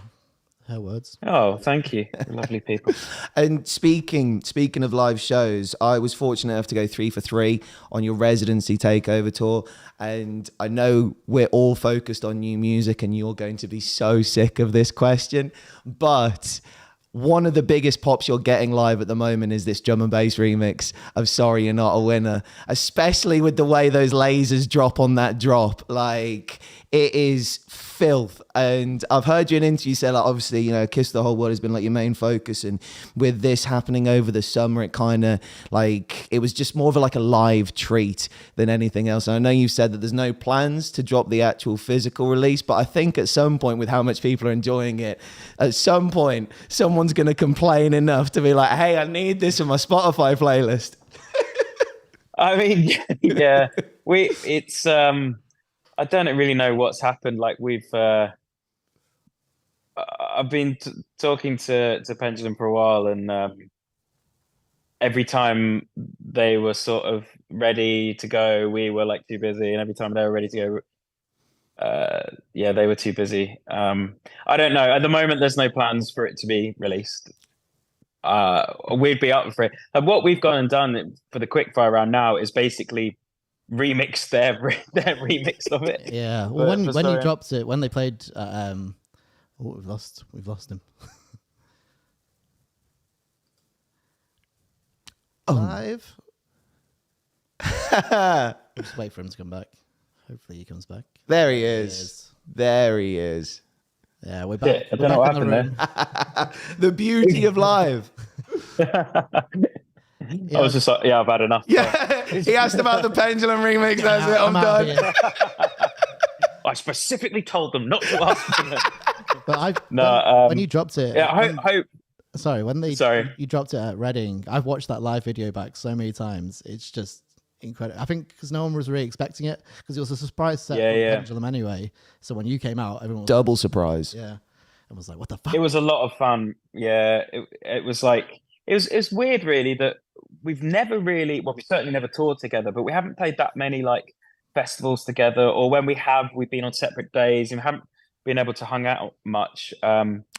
her words.
Oh, thank you. Lovely people.
And speaking of live shows, I was fortunate enough to go 3 for 3 on your residency takeover tour. And I know we're all focused on new music and you're going to be so sick of this question, but one of the biggest pops you're getting live at the moment is this drum and bass remix of Sorry You're Not a Winner, especially with the way those lasers drop on that drop. Like, it is filth. And I've heard you in an interview say, like, obviously, Kiss the Whole World has been like your main focus, and with this happening over the summer, it kind of like, it was just more of like a live treat than anything else. And I know you've said that there's no plans to drop the actual physical release, but I think at some point, with how much people are enjoying it, at some point someone's going to complain enough to be like, hey, I need this in my Spotify playlist.
I mean, yeah, I don't really know what's happened. Like I've been talking to Pendulum for a while, and every time they were sort of ready to go, we were like too busy, and every time they were ready to go, they were too busy. I don't know. At the moment, there's no plans for it to be released. We'd be up for it. And what we've gone and done for the quickfire round now is basically remix their remix of it.
Yeah. Well, when you dropped it, when they played, we've lost him. Live. Just wait for him to come back. Hopefully he comes back.
There he is. There he is.
Yeah, we're back.
I don't know what happened
there. The beauty of live.
I was just like, I've had enough.
Yeah, he asked about the Pendulum remix. That's it. I'm done.
I specifically told them not to ask for them.
But when you dropped it, you dropped it at Reading. I've watched that live video back so many times. It's just incredible. I think because no one was really expecting it, because it was a surprise set
Yeah,
from
yeah.
Pendulum anyway. So when you came out, everyone was
Double surprise.
yeah, and was like, "What the fuck?"
It was a lot of fun. Yeah, it was like it's weird, really, that we've never really, well, we certainly never toured together, but we haven't played that many like festivals together, or when we have, we've been on separate days and we haven't been able to hang out much.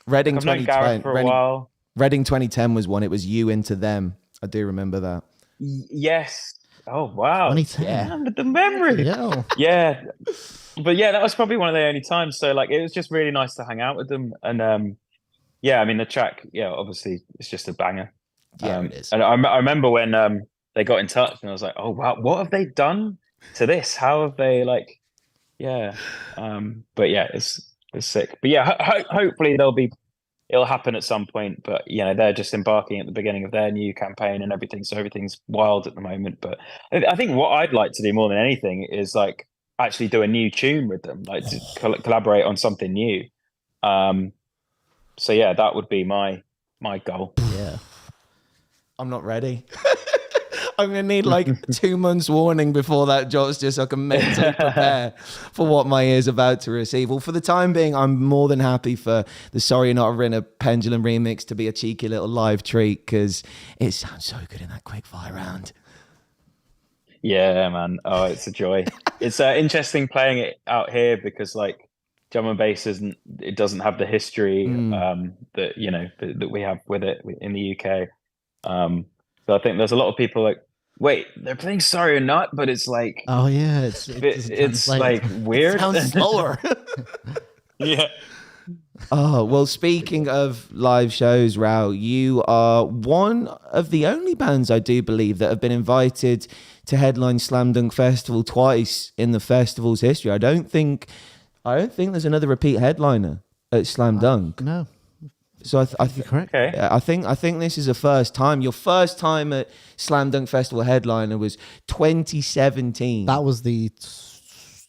Reading
I've known Gareth
2020,
for a while.
Reading 2010 was one. It was you into them. I do remember that.
Yes. Oh wow.
2010.
Yeah.
Damn, the memory.
Yeah.
Yeah. But yeah, that was probably one of the only times. So like, it was just really nice to hang out with them. And yeah, I mean the track, yeah, obviously it's just a banger.
Yeah, it is.
And I remember when they got in touch, and I was like, oh wow, what have they done to this? How have they like? Yeah. But yeah, it's sick. But yeah, hopefully it'll happen at some point. But you know, they're just embarking at the beginning of their new campaign and everything, so everything's wild at the moment. But I think what I'd like to do more than anything is like actually do a new tune with them, like to collaborate on something new. So yeah, that would be my goal.
Yeah.
I'm not ready. I'm gonna need like 2 months warning before that drops, just so I can mentally prepare for what my ear's about to receive. Well, for the time being, I'm more than happy for the Sorry You're Not a Rinner Pendulum remix to be a cheeky little live treat, because it sounds so good in that quick fire round.
Yeah, man. Oh, it's a joy. It's interesting playing it out here because like drum and bass doesn't have the history that you know that we have with it in the UK. So I think there's a lot of people like, wait, they're playing Sorry or Not, but it's like,
Oh yeah,
it's like weird.
It sounds slower.
Yeah.
Oh, well, speaking of live shows, Rou, you are one of the only bands, I do believe, that have been invited to headline Slam Dunk Festival twice in the festival's history. I don't think there's another repeat headliner at Slam Dunk.
No.
So I think
correct.
Okay.
I think this is a first time. Your first time at Slam Dunk Festival headliner was 2017.
That was the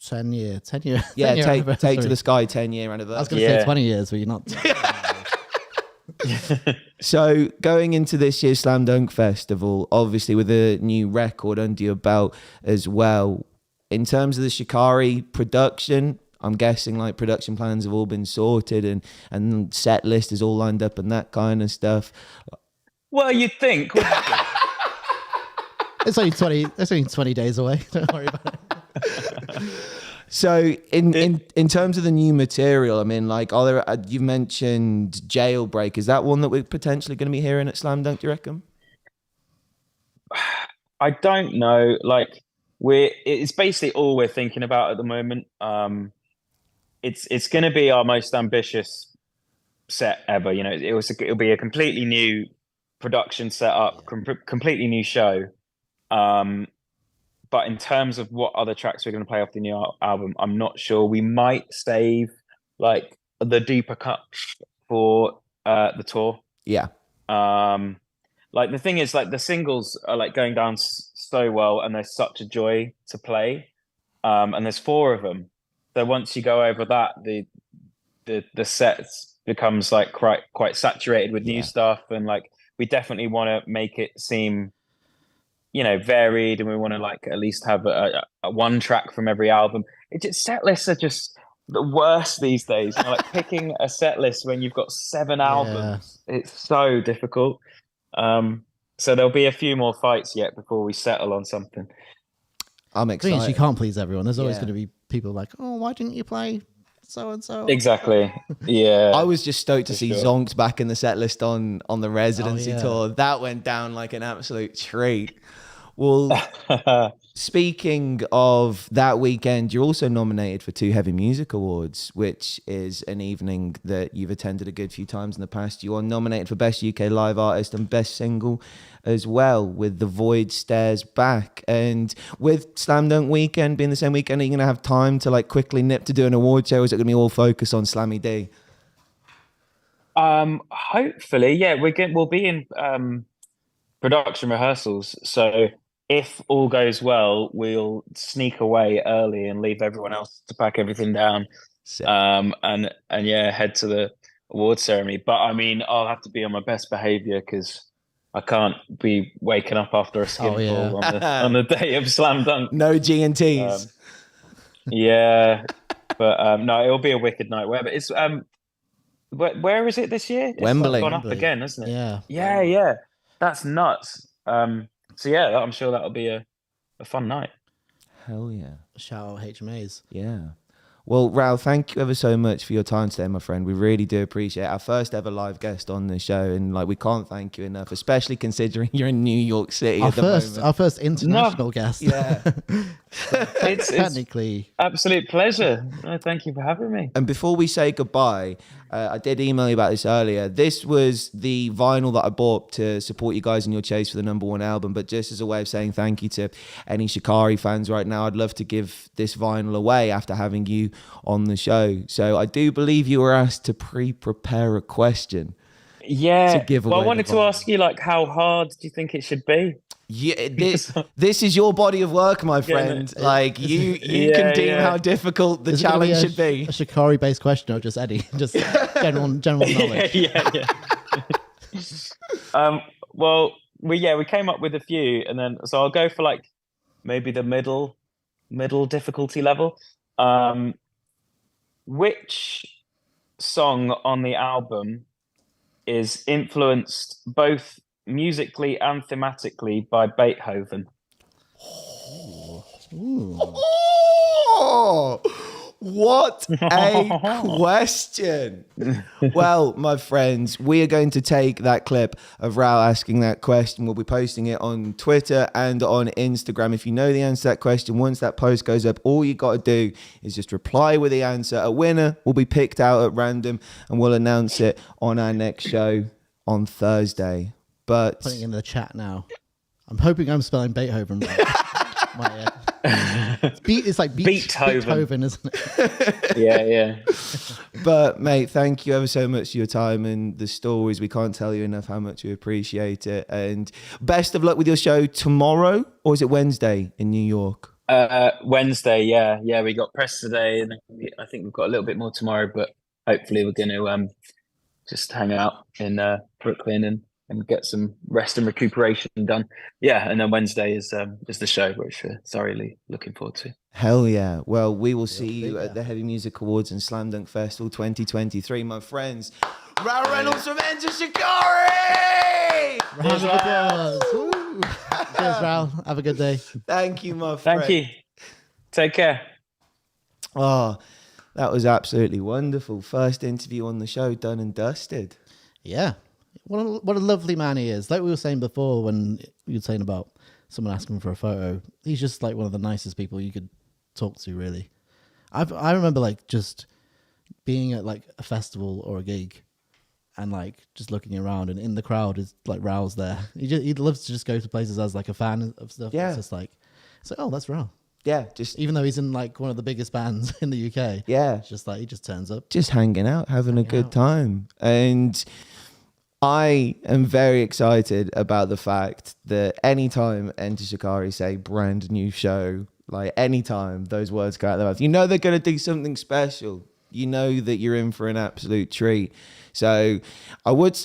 10 year.
Yeah,
10 year
take
anniversary.
to the sky 10-year
I was
anniversary.
going to
Yeah.
say 20 years, but you're not.
So going into this year's Slam Dunk Festival, obviously with a new record under your belt as well, in terms of the Shikari production, I'm guessing like production plans have all been sorted and set list is all lined up and that kind of stuff.
Well, you'd think.
It's only 20 days away. Don't worry about it.
So in terms of the new material, I mean, like, are there? You mentioned Jailbreak. Is that one that we're potentially going to be hearing at Slam Dunk? Do you reckon?
I don't know. Like it's basically all we're thinking about at the moment. It's going to be our most ambitious set ever. You know, it'll be a completely new production setup, completely new show. But in terms of what other tracks we're going to play off the new album, I'm not sure. We might save like the deeper cuts for the tour.
Yeah.
Like the thing is, like the singles are like going down so well, and they're such a joy to play. And there's 4 of them. So once you go over that, the sets becomes like quite saturated with new stuff, and like we definitely want to make it seem, you know, varied, and we want to like at least have a one track from every album. Set lists are just the worst these days. You know, like picking a set list when you've got 7 albums, it's so difficult. So there'll be a few more fights yet before we settle on something.
I'm
The thing
excited.
is, you can't please everyone. There's always
Yeah.
going to be people like, oh, why didn't you play so and so?
Exactly. Yeah.
I was just stoked to see
sure.
Zonks back in the set list on the residency
yeah.
tour. That went down like an absolute treat. Well, speaking of that weekend, you're also nominated for 2 Heavy Music Awards, which is an evening that you've attended a good few times in the past. You are nominated for Best UK Live Artist and Best Single as well, with The Void Stares Back. And with Slam Dunk weekend being the same weekend, are you going to have time to like quickly nip to do an award show? Or is it going to be all focused on Slammy D?
Hopefully, yeah. We'll be in production rehearsals, so if all goes well, we'll sneak away early and leave everyone else to pack everything down.
Sick.
And yeah, head to the award ceremony. But I mean, I'll have to be on my best behavior because I can't be waking up after a skin
yeah.
fall on the day of Slam Dunk.
No G&Ts.
Yeah, but no, it'll be a wicked night. Where it's where is it this year? It's
Wembley.
gone up
Wembley.
again, isn't it?
Yeah.
Yeah. That's nuts. So yeah, I'm sure that'll be a fun night.
Hell yeah.
Shout out HMAs.
Yeah. Well, Rou, thank you ever so much for your time today, my friend. We really do appreciate it. Our first ever live guest on the show, and like we can't thank you enough, especially considering you're in New York City at the moment.
Our first international guest.
Yeah.
It's
Technically.
absolute pleasure. No, thank you for having me.
And before we say goodbye, I did email you about this earlier. This was the vinyl that I bought to support you guys in your chase for the #1 album. But just as a way of saying thank you to any Shikari fans right now, I'd love to give this vinyl away after having you on the show. So I do believe you were asked to prepare a question.
Yeah.
To give
Well, I
away
wanted
the
to
vinyl.
ask you, like, how hard do you think it should be?
Yeah, this is your body of work, my friend. Like you can deem how difficult the challenge should be.
A Shikari-based question or just Eddie? Just general knowledge.
Yeah. Well, we came up with a few, and then so I'll go for like maybe the middle difficulty level. Which song on the album is influenced both musically and thematically by Beethoven?
Oh, what a question. Well, my friends, we are going to take that clip of Rou asking that question. We'll be posting it on Twitter and on Instagram. If you know the answer to that question, once that post goes up, all you got to do is just reply with the answer. A winner will be picked out at random, and we'll announce it on our next show on Thursday. But
Putting it in the chat now. I'm hoping I'm spelling Beethoven right. It's like Beethoven, isn't it?
Yeah.
But mate, thank you ever so much for your time and the stories. We can't tell you enough how much we appreciate it. And best of luck with your show tomorrow, or is it Wednesday in New York?
Wednesday, yeah. We got press today, and I think we've got a little bit more tomorrow. But hopefully, we're going to just hang out in Brooklyn and get some rest and recuperation done. Yeah, and then Wednesday is the show, which we're thoroughly looking forward to.
Hell yeah. Well, we will see you at the Heavy Music Awards and Slam Dunk Festival 2023, my friends. Rou Reynolds from Enter Shikari!
Round of applause. Woo. Cheers, Rou. Have a good day.
Thank you, my friend.
Thank you. Take care.
Oh, that was absolutely wonderful. First interview on the show, done and dusted.
Yeah. What a lovely man he is. Like we were saying before when you were saying about someone asking for a photo, he's just like one of the nicest people you could talk to, really. I remember like just being at like a festival or a gig and like just looking around, and in the crowd is like Rou's there. He loves to just go to places as like a fan of stuff.
Yeah.
It's just like, oh, that's Rou.
Yeah, just
Even though he's in like one of the biggest bands in the UK.
yeah,
It's just like he just turns up.
just hanging out, having a good time. And I am very excited about the fact that anytime Enter Shikari say brand new show, like anytime those words go out their mouth, you know they're going to do something special. You know that you're in for an absolute treat. So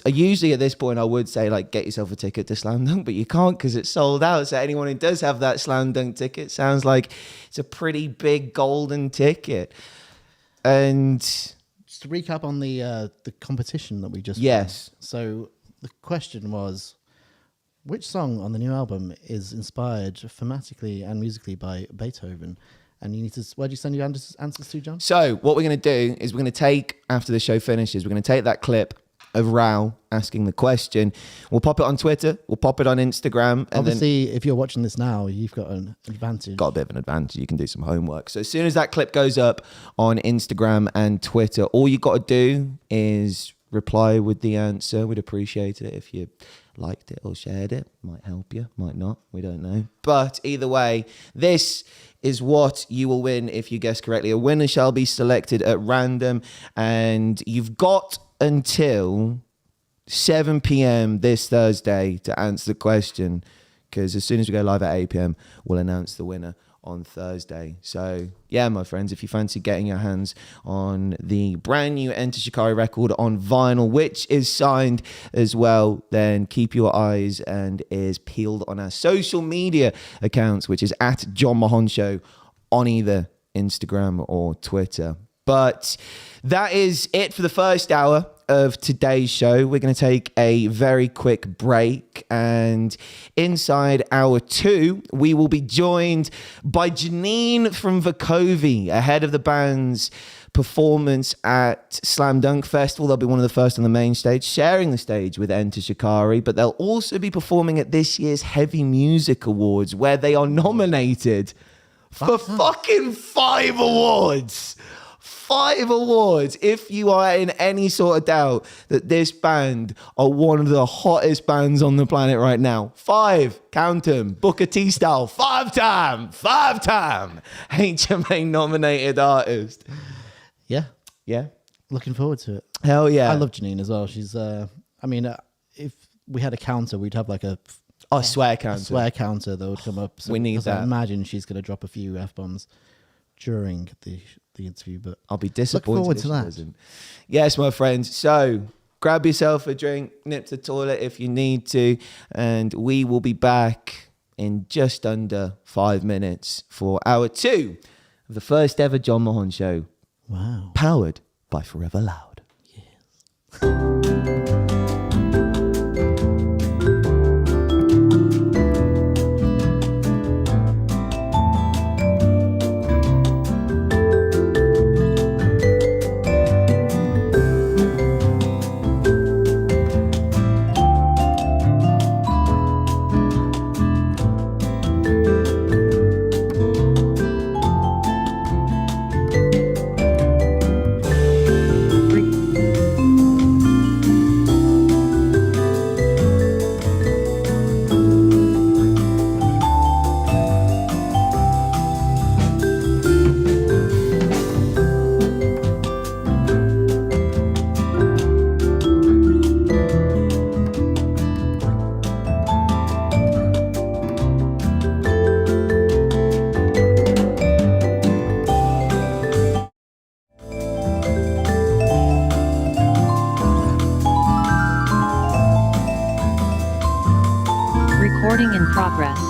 usually at this point I would say like get yourself a ticket to Slam Dunk, but you can't because it's sold out. So anyone who does have that Slam Dunk ticket, sounds like it's a pretty big golden ticket. And
Just to recap on the competition that we just
yes.
won. So the question was, which song on the new album is inspired thematically and musically by Beethoven? And you need to, where do you send your answers to, John?
So what we're going to do is we're going to take, after the show finishes, we're going to take that clip of Rou asking the question. We'll pop it on Twitter. We'll pop it on Instagram. And
Obviously, if you're watching this now, you've got an advantage.
got a bit of an advantage. You can do some homework. So as soon as that clip goes up on Instagram and Twitter, all you got to do is reply with the answer. We'd appreciate it if you liked it or shared it. Might help you, might not. We don't know. But either way, this is what you will win if you guess correctly. A winner shall be selected at random, and you've got until 7 p.m. this Thursday to answer the question, because as soon as we go live at 8 p.m., we'll announce the winner on Thursday. So yeah, my friends, if you fancy getting your hands on the brand new Enter Shikari record on vinyl, which is signed as well, then keep your eyes and ears peeled on our social media accounts, which is at Jon Mahon Show on either Instagram or Twitter. But that is it for the first hour of today's show. We're going to take a very quick break, and inside hour 2 we will be joined by Janine from Vukovi ahead of the band's performance at Slam Dunk Festival. They'll be one of the first on the main stage, sharing the stage with Enter Shikari, but they'll also be performing at this year's Heavy Music Awards, where they are nominated for fucking 5 awards. 5 awards. If you are in any sort of doubt that this band are one of the hottest bands on the planet right now, 5, count them, Booker T style, 5-time HMA nominated artist.
Yeah.
Yeah.
Looking forward to it.
Hell yeah.
I love Janine as well. She's, if we had a counter, we'd have like a
swear counter.
Swear counter that would come up. So,
we need that.
I imagine she's going to drop a few F-bombs during the interview, but
I'll be disappointed.
Look forward
if
to
she
that.
doesn't. Yes, my friends. So grab yourself a drink, nip to the toilet if you need to, and we will be back in just under 5 minutes for hour 2 of the first ever Jon Mahon Show.
Wow.
Powered by Forever Loud.
Yes.
Recording in progress.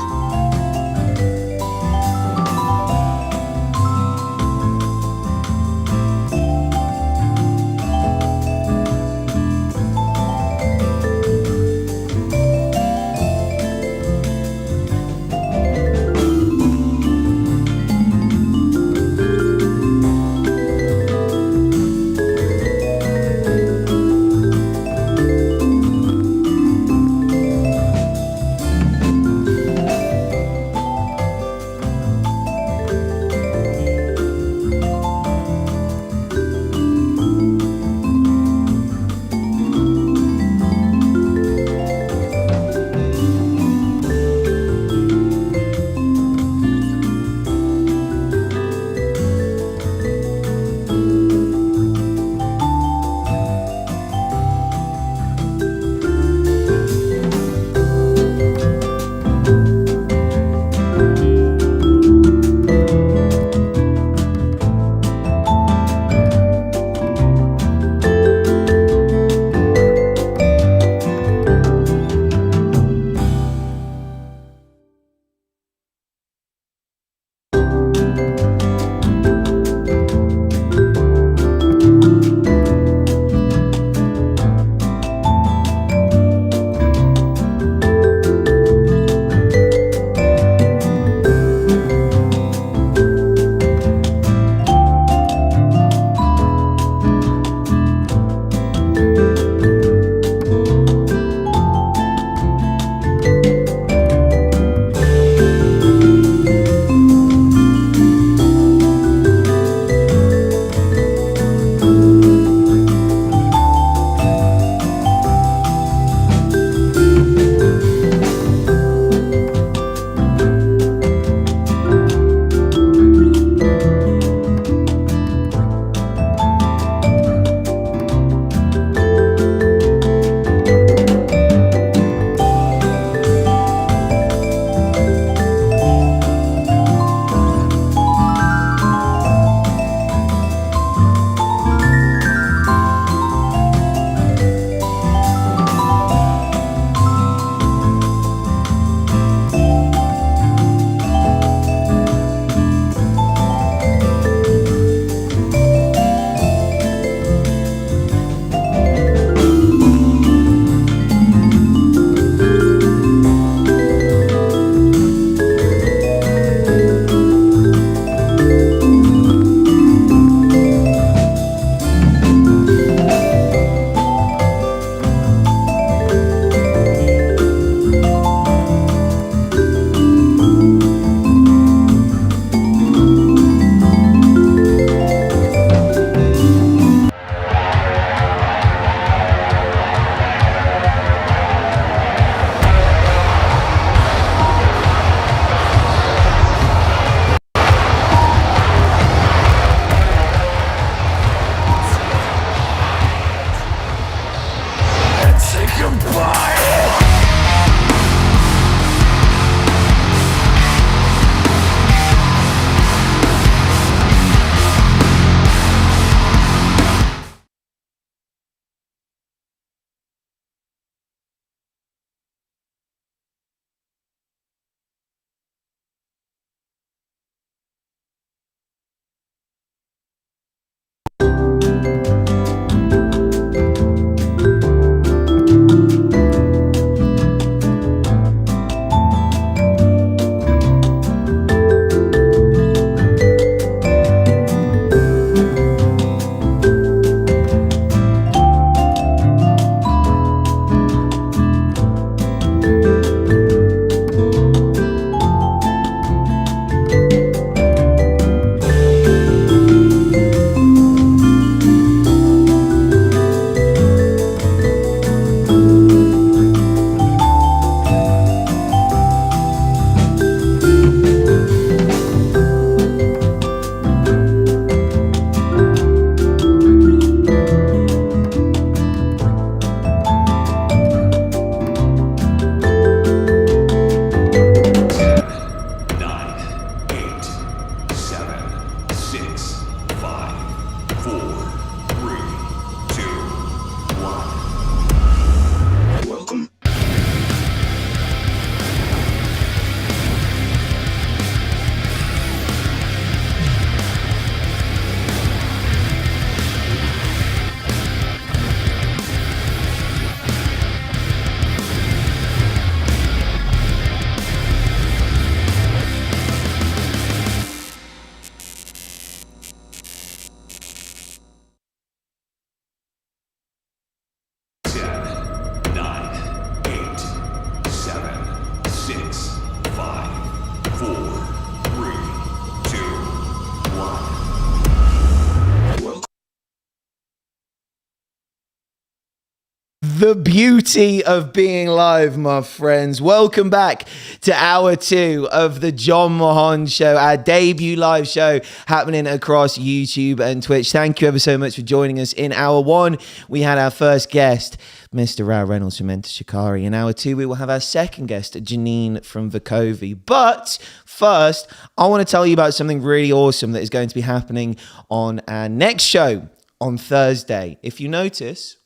The beauty of being live, my friends. Welcome back to hour 2 of the Jon Mahon Show, our debut live show happening across YouTube and Twitch. Thank you ever so much for joining us. In hour 1, we had our first guest, Mr. Rou Reynolds from Enter Shikari. In hour 2, we will have our second guest, Janine from Vukovi. But first, I want to tell you about something really awesome that is going to be happening on our next show on Thursday. If you notice,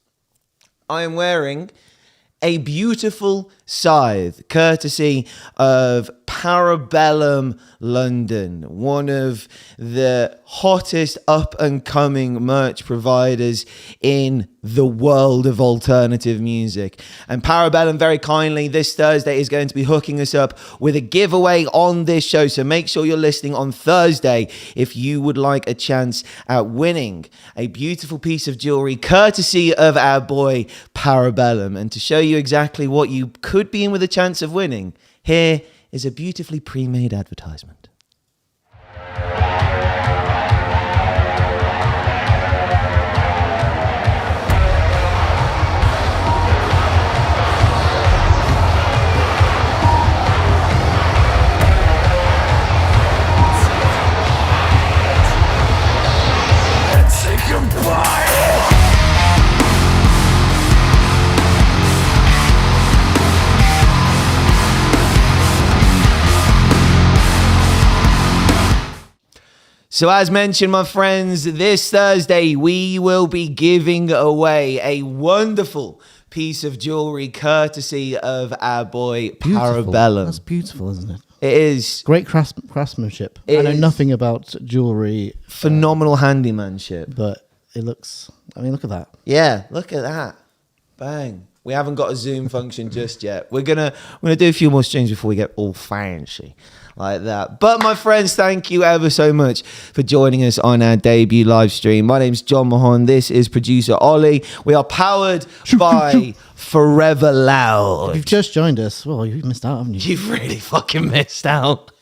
I am wearing a beautiful scythe, courtesy of Parabellum London, one of the hottest up-and-coming merch providers in the world of alternative music. And Parabellum, very kindly, this Thursday is going to be hooking us up with a giveaway on this show. So make sure you're listening on Thursday if you would like a chance at winning a beautiful piece of jewelry, courtesy of our boy Parabellum. And to show you exactly what you could be in with a chance of winning, here is a beautifully pre-made advertisement. So as mentioned, my friends, this Thursday, we will be giving away a wonderful piece of jewelry courtesy of our boy Parabellum.
That's beautiful, isn't it?
It is.
Great craftsmanship. I know nothing about jewelry.
Phenomenal handymanship.
But it looks, I mean, look at that.
Yeah, look at that. Bang. We haven't got a Zoom function just yet. We're gonna do a few more streams before we get all fancy like that. But my friends, thank you ever so much for joining us on our debut live stream. My name's Jon Mahon. This is producer Ollie. We are powered by Forever Loud.
If you've just joined us, well, you've missed out, haven't you?
You've really fucking missed out.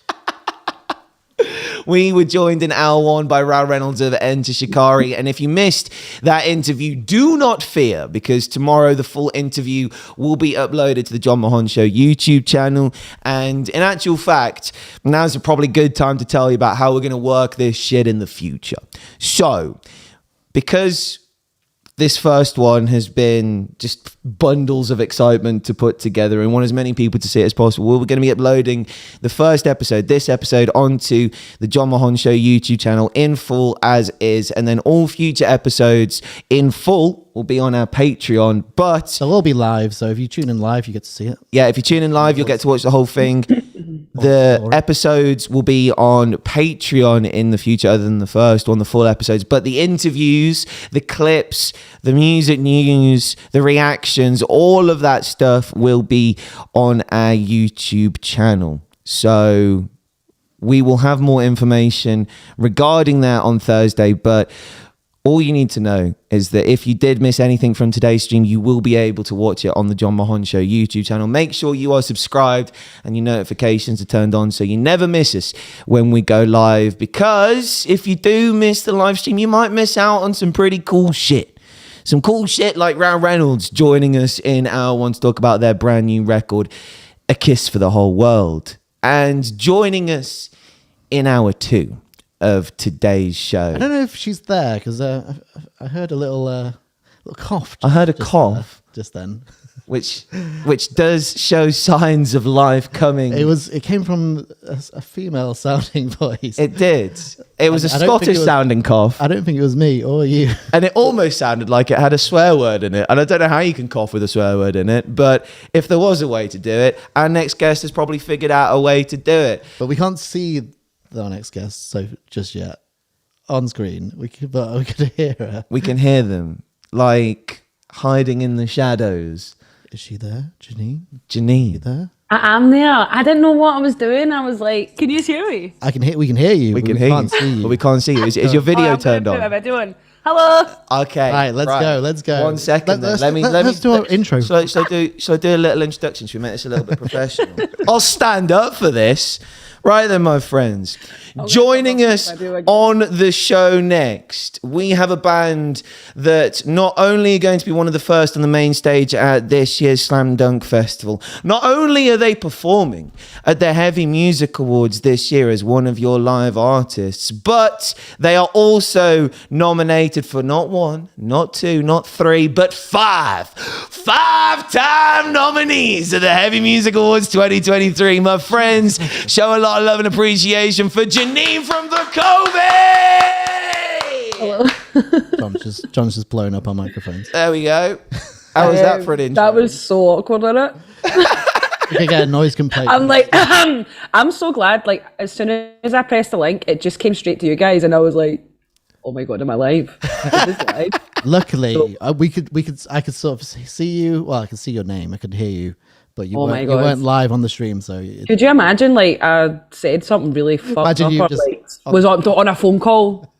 We were joined in hour 1 by Rou Reynolds of Enter Shikari. And if you missed that interview, do not fear, because tomorrow the full interview will be uploaded to the Jon Mahon Show YouTube channel. And in actual fact, now's a probably good time to tell you about how we're going to work this shit in the future. So, because this first one has been just bundles of excitement to put together and want as many people to see it as possible, we're going to be uploading the first episode, this episode, onto the Jon Mahon Show YouTube channel in full as is. And then all future episodes in full will be on our Patreon. But
they'll all be live, so if you tune in live, you get to see it.
Yeah, if you tune in live, you'll get to watch the whole thing. The episodes will be on Patreon in the future, other than the first one, the full episodes. But the interviews, the clips, the music news, the reactions, all of that stuff will be on our YouTube channel. So we will have more information regarding that on Thursday, but all you need to know is that if you did miss anything from today's stream, you will be able to watch it on the Jon Mahon Show YouTube channel. Make sure you are subscribed and your notifications are turned on so you never miss us when we go live. Because if you do miss the live stream, you might miss out on some pretty cool shit. Some cool shit like Rou Reynolds joining us in hour 1 to talk about their brand new record, A Kiss for the Whole World. And joining us in hour 2 of today's show.
I don't know if she's there because I heard a little cough.
I heard a cough
just then,
which does show signs of life coming.
It came from a female sounding voice.
It did. It was a Scottish sounding cough.
I don't think it was me or you.
And it almost sounded like it had a swear word in it. And I don't know how you can cough with a swear word in it, but if there was a way to do it, our next guest has probably figured out a way to do it.
But we can't see our next guest so just yet on screen, but we could hear her.
We can hear them like hiding in the shadows.
Is she there, Janine?
Janine,
you there?
I am there. I didn't know what I was doing. I was like, "Can you hear me?"
We can hear you.
We can hear you, but we can't see you. Is your video turned on?
A video on. Hello.
Okay.
Right, let's go.
1 second.
Let's
Let
do
me
our intro.
Shall I do a little introduction? Should we make this a little bit professional? I'll stand up for this. Right then, my friends. Joining us on the show next, we have a band that not only are going to be one of the first on the main stage at this year's Slam Dunk Festival, not only are they performing at the Heavy Music Awards this year as one of your live artists, but they are also nominated for not one, not two, not three, but five-time nominees at the Heavy Music Awards 2023. My friends, show a lot of love and appreciation for Janine from Vukovi.
Hello.
John's just blowing up on microphones.
There we go. How was that for an intro?
That was so awkward, wasn't it?
You could get a noise complaint.
I'm like, I'm so glad. Like, as soon as I pressed the link, it just came straight to you guys, and I was like, oh my god, am I live? Is this live?
Luckily, I could sort of see you. Well, I could see your name. I could hear you, but you weren't live on the stream. So
could you imagine, like, I said something really fucked up, or was on a phone call?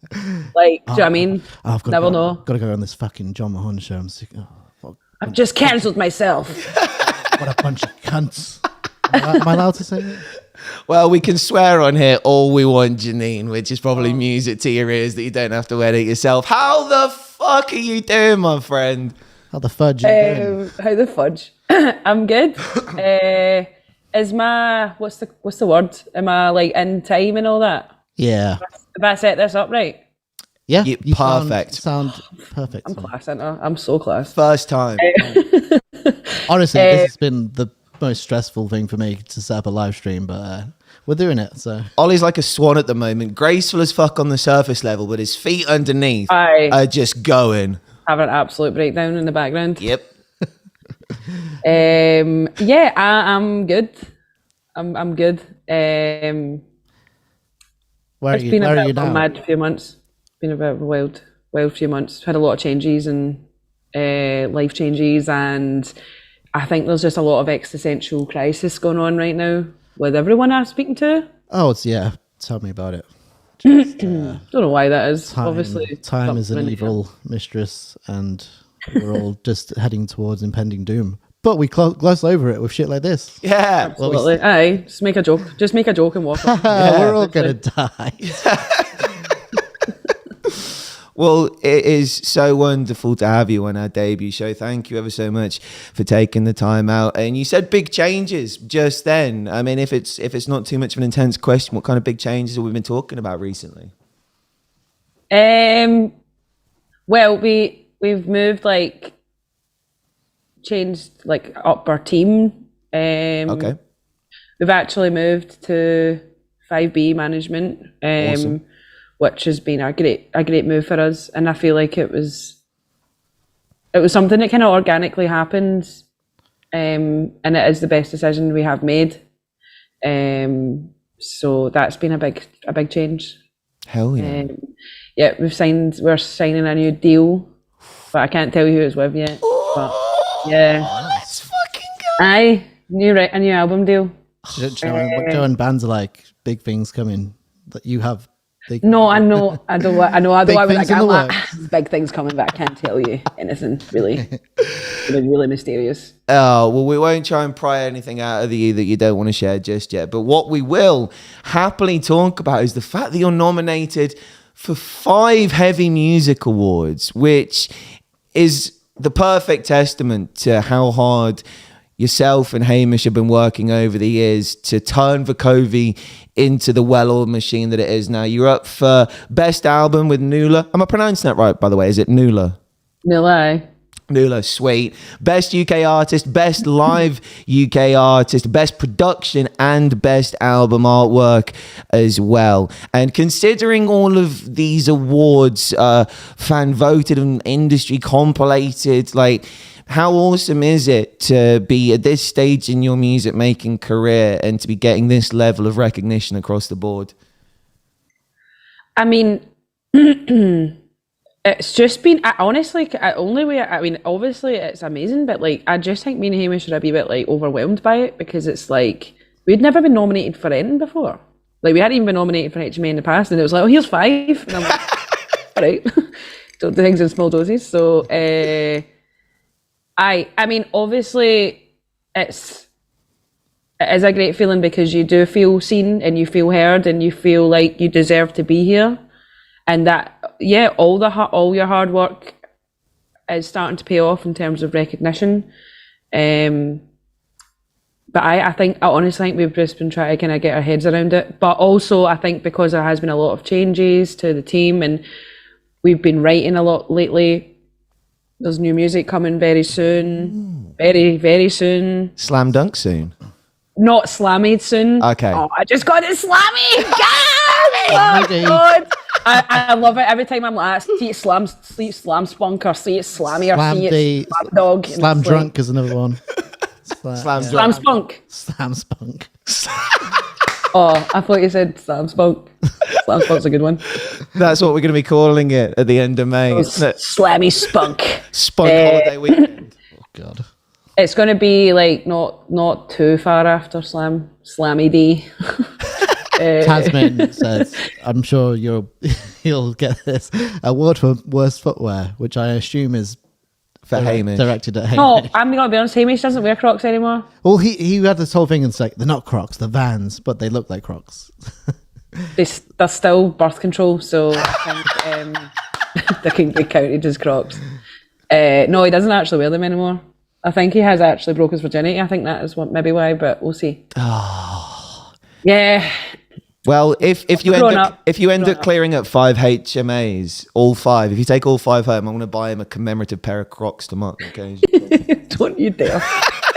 Like, do you know what I mean?
I've got
Never know.
Got to go on this fucking Jon Mahon show. I'm sick. Oh, fuck.
I've just cancelled myself.
What a bunch of cunts. Am I allowed to say that?
Well, we can swear on here all we want, Janine, which is probably music to your ears that you don't have to edit yourself. How the fuck are you doing, my friend?
How the fudge are you doing?
How the fudge? I'm good. Is my what's the word? Am I like in time and all that?
Yeah.
Have I set this up right?
Yeah.
You perfect.
Sound perfect.
I'm class, aren't I? I'm so class.
First time.
Honestly, this has been the most stressful thing for me to set up a live stream, but we're doing it. So
Ollie's like a swan at the moment, graceful as fuck on the surface level, but his feet underneath are just going.
Have an absolute breakdown in the background.
Yep.
Yeah, I'm good. I'm good.
where
It's been a bit of a mad few months. Been a bit of a wild few months. Had a lot of changes and life changes, and I think there's just a lot of existential crisis going on right now with everyone I'm speaking to.
Oh, tell me about it. Just,
don't know why that is. Obviously,
time is an evil mistress, and we're all just heading towards impending doom. But we gloss over it with shit like this.
Yeah.
Absolutely. Aye, just make a joke. Just make a joke and walk on.
We're all gonna die.
Well, it is so wonderful to have you on our debut show. Thank you ever so much for taking the time out. And you said big changes just then. I mean, if it's not too much of an intense question, what kind of big changes have we been talking about recently?
Well, we've moved, like, changed, like, up our team.
Okay.
We've actually moved to 5B management.
Awesome.
Which has been a great move for us, and I feel like it was something that kind of organically happened, and it is the best decision we have made. So that's been a big change.
Hell yeah.
Yeah, we're signing a new deal, but I can't tell you who it's with yet. But yeah,
Let's fucking go.
a new album deal.
Joe and bands are like big things coming that you have.
No, I know. I don't.
Big
I was
things
like,
in the
I'm
works.
big things coming, but I can't tell you anything really. Really mysterious.
Oh, well, we won't try and pry anything out of you that you don't want to share just yet. But what we will happily talk about is the fact that you're nominated for 5 Heavy Music Awards, which is the perfect testament to how hard yourself and Hamish have been working over the years to turn Vukovi into the well-oiled machine that it is now. You're up for Best Album with Nula. Am I pronouncing that right, by the way? Is it Nula?
Nula.
Nula, sweet. Best UK Artist, Best Live UK Artist, Best Production, and Best Album Artwork as well. And considering all of these awards are fan-voted and industry compilated, like, how awesome is it to be at this stage in your music making career and to be getting this level of recognition across the board?
I mean, it's just been, honestly, obviously it's amazing, but like, I just think me and Hamish are a wee bit like overwhelmed by it, because it's like, we'd never been nominated for anything before. Like, we hadn't even been nominated for HMA in the past, and it was like, oh, here's 5. And I'm like, all right. don't do things in small doses. So I mean, obviously it is a great feeling because you do feel seen and you feel heard and you feel like you deserve to be here, and that all your hard work is starting to pay off in terms of recognition. But I honestly think we've just been trying to kind of get our heads around it. But also I think because there has been a lot of changes to the team and we've been writing a lot lately. There's new music coming very soon. Very, very soon.
Slam dunk soon.
Not slammy soon.
Okay.
Oh, I just got it slammy. God. I love it every time I'm like, see it slam spunk or see it slammy or see it slam dog.
Slam drunk is another one.
Slam
spunk.
Slam spunk.
Oh, I thought you said slam spunk. Slam spunk's a good one.
That's what we're going to be calling it at the end of May.
Slammy spunk.
Spunk holiday weekend.
Oh God.
It's going to be like not too far after Slammy D.
Tasman says, I'm sure you'll get this award for worst footwear, which I assume is
For Hamish.
Directed at Hamish.
No, I'm going to be honest, Hamish doesn't wear Crocs anymore.
Well, he had this whole thing and it's like, they're not Crocs, they're Vans, but they look like Crocs.
They're still birth control, so I think they can be counted as Crocs. No, he doesn't actually wear them anymore. I think he has actually broke his virginity. I think that is maybe why, but we'll see.
Oh.
Yeah.
Well, if you end up clearing up 5 HMAs, all 5, if you take all 5 home, I'm going to buy him a commemorative pair of Crocs tomorrow. Okay.
Don't you dare.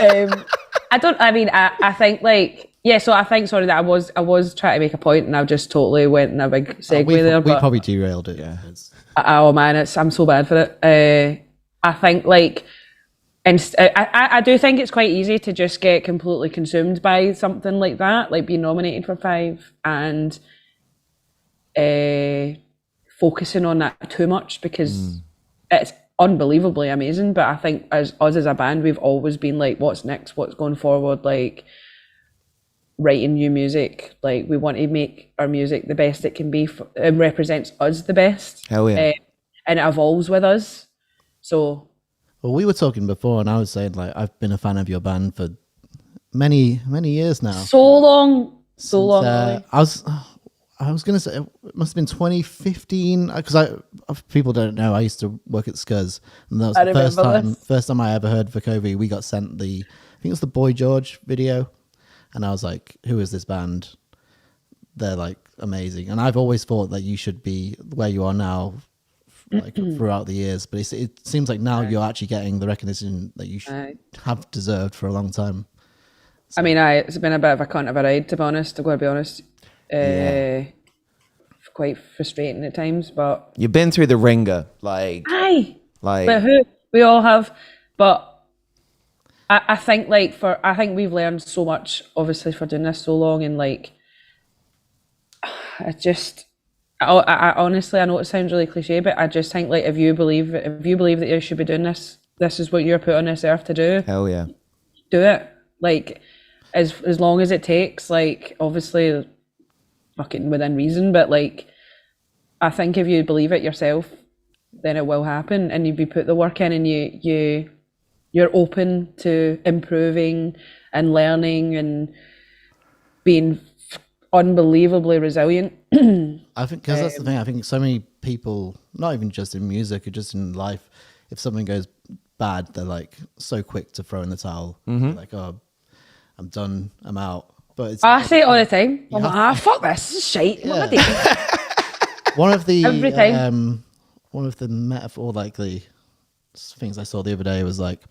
I think like, yeah, so I think, sorry, that I was trying to make a point and I just totally went in a big segue there.
We probably derailed it.
Yeah.
Oh man, I'm so bad for it. I think like, and I do think it's quite easy to just get completely consumed by something like that, like being nominated for 5 and focusing on that too much because it's unbelievably amazing. But I think as us as a band, we've always been like, what's next? What's going forward? Like writing new music. Like we want to make our music the best it can be. It represents us the best.
Hell yeah.
And it evolves with us. So.
Well, we were talking before, and I was saying like I've been a fan of your band for many years now.
So long.
I was gonna say it must have been 2015 because people don't know I used to work at Scuzz, and that was the first time I ever heard Vukovi. We got sent I think it was the Boy George video, and I was like, "Who is this band? They're like amazing." And I've always thought that you should be where you are now. Like throughout the years, but it seems like now you're actually getting the recognition that you should have deserved for a long time. So.
I mean, it's been a bit of a cunt of a ride, to be honest. I've got to be honest. Quite frustrating at times, but
you've been through the ringer, like
but we all have. But I think I think we've learned so much, obviously, for doing this so long, and like, I honestly, I know it sounds really cliche, but I just think like if you believe that you should be doing this is what you're put on this earth to do.
Hell yeah,
do it. Like as long as it takes. Like obviously, fucking within reason, but like I think if you believe it yourself, then it will happen. And if you put the work in and you're open to improving and learning and being unbelievably resilient.
I think because that's the thing. I think so many people, not even just in music or just in life, if something goes bad, they're like so quick to throw in the towel. Like, oh, I'm done, I'm out. But
I say it all the time. I'm like, fuck this is shite.
Yeah.
What am I doing?
One of the
every time.
One of the metaphor, like the things I saw the other day was like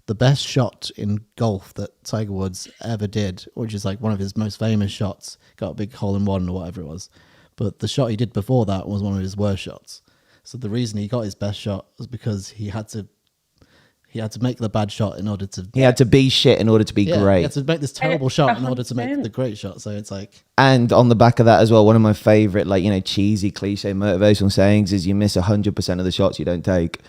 the best shot in golf that Tiger Woods ever did, which is like one of his most famous shots, got a big hole-in-one or whatever it was. But the shot he did before that was one of his worst shots. So the reason he got his best shot was because he had to make the bad shot in order to...
He had to be shit in order to be great.
He had to make this terrible shot in order to make the great shot. So it's like...
And on the back of that as well, one of my favorite, like, you know, cheesy, cliche motivational sayings is you miss 100% of the shots you don't take.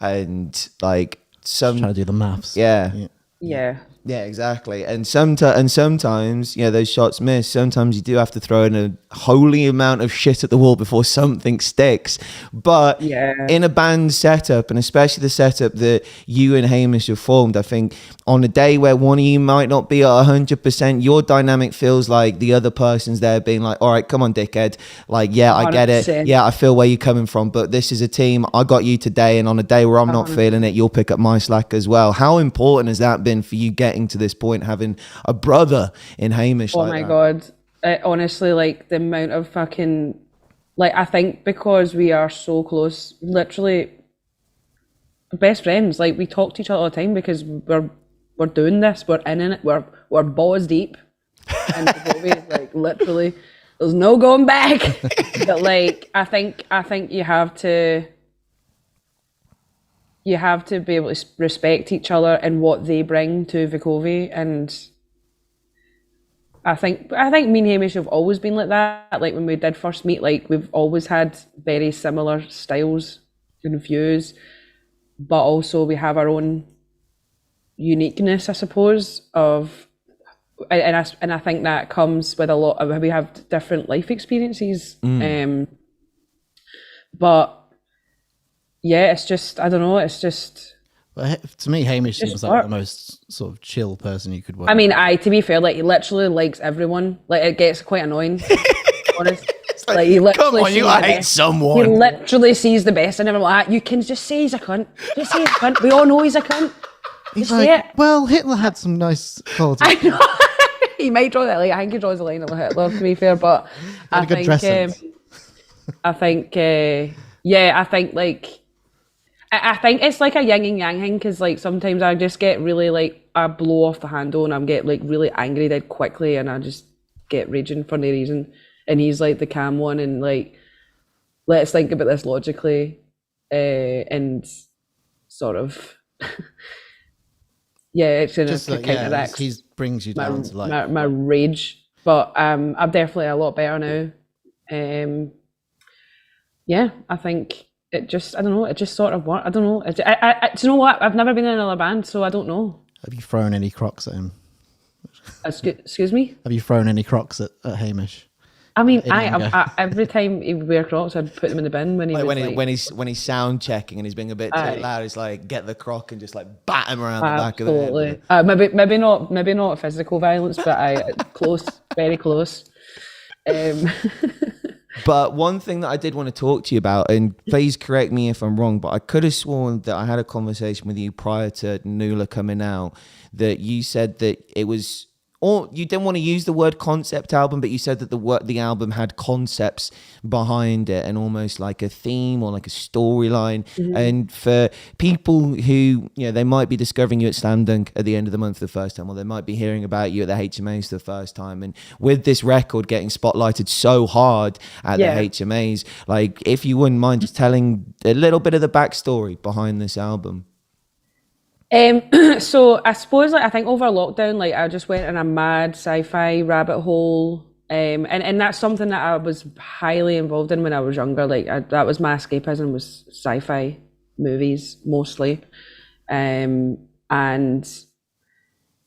And like...
Trying to do the maths.
Yeah.
Yeah.
Yeah, exactly. And sometimes, those shots miss. Sometimes you do have to throw in a holy amount of shit at the wall before something sticks. But in a band setup, and especially the setup that you and Hamish have formed, I think on a day where one of you might not be at 100%, your dynamic feels like the other person's there being like, all right, come on, dickhead. Like, yeah, I get it.
100%.
Yeah, I feel where you're coming from, but this is a team. I got you today, and on a day where I'm not feeling it, you'll pick up my slack as well. How important has that been for you getting to this point, having a brother in Hamish?
Oh my God. Honestly, like the amount of fucking, like, I think because we are so close, literally best friends, like we talk to each other all the time because we're doing this, we're in it, we're balls deep. And Vukovi is like literally, there's no going back. But like, I think you have to be able to respect each other and what they bring to Vukovi. And I think me and Hamish have always been like that. Like when we did first meet, like we've always had very similar styles and views, but also we have our own uniqueness, I suppose, and I think that comes with a lot of, we have different life experiences. But yeah, it's just, I don't know, it's just...
Well, to me, Hamish seems like the most sort of chill person you could work with.
I mean, to be fair, like, he literally likes everyone. Like, it gets quite annoying, honest. Like, he literally
come on, you hate someone.
He literally sees the best in everyone. Like, you can just say he's a cunt. Just say he's a cunt. We all know he's a cunt.
He's like, well, Hitler had some nice qualities.
I know. He might draw that line. I think he draws a line on Hitler, to be fair, but I think, I think it's like a yin and yang thing, because like sometimes I just get really like, I blow off the handle and I get like really angry dead quickly and I just get raging for no reason. And he's like the calm one and like, let's think about this logically, and sort of, it's in
just
a
like,
counteract.
He brings you down to like
my rage. But I'm definitely a lot better now. I think it just, I don't know, it just sort of worked. I don't know. Do you know what? I've never been in another band, so I don't know.
Have you thrown any crocs at him?
Excuse me?
Have you thrown any crocs at Hamish?
I mean, I every time he would wear crocs, I'd put them in the bin when he was
when he's sound checking and he's being a bit too loud. He's like, get the croc and just like bat him around the back of the head.
Maybe not physical violence, but close, very close.
But one thing that I did want to talk to you about, and please correct me if I'm wrong, but I could have sworn that I had a conversation with you prior to Nula coming out, that you said that it was, or you didn't want to use the word concept album, but you said that the album had concepts behind it and almost like a theme or like a storyline. Mm-hmm. And for people who, they might be discovering you at Slam Dunk at the end of the month for the first time, or they might be hearing about you at the HMAs for the first time. And with this record getting spotlighted so hard at the HMAs, like if you wouldn't mind just telling a little bit of the backstory behind this album.
So I suppose, I think over lockdown, I just went in a mad sci-fi rabbit hole, and that's something that I was highly involved in when I was younger. That was my escapism, was sci-fi movies mostly, and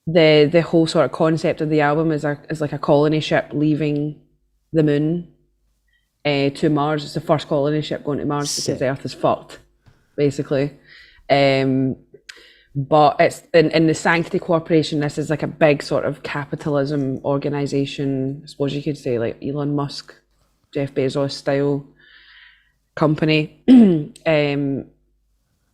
the whole sort of concept of the album is like a colony ship leaving the moon to Mars. It's the first colony ship going to Mars because the Earth is fucked, basically. But it's in the Sanctity Corporation. This is like a big sort of capitalism organization. I suppose you could say like Elon Musk, Jeff Bezos style company, and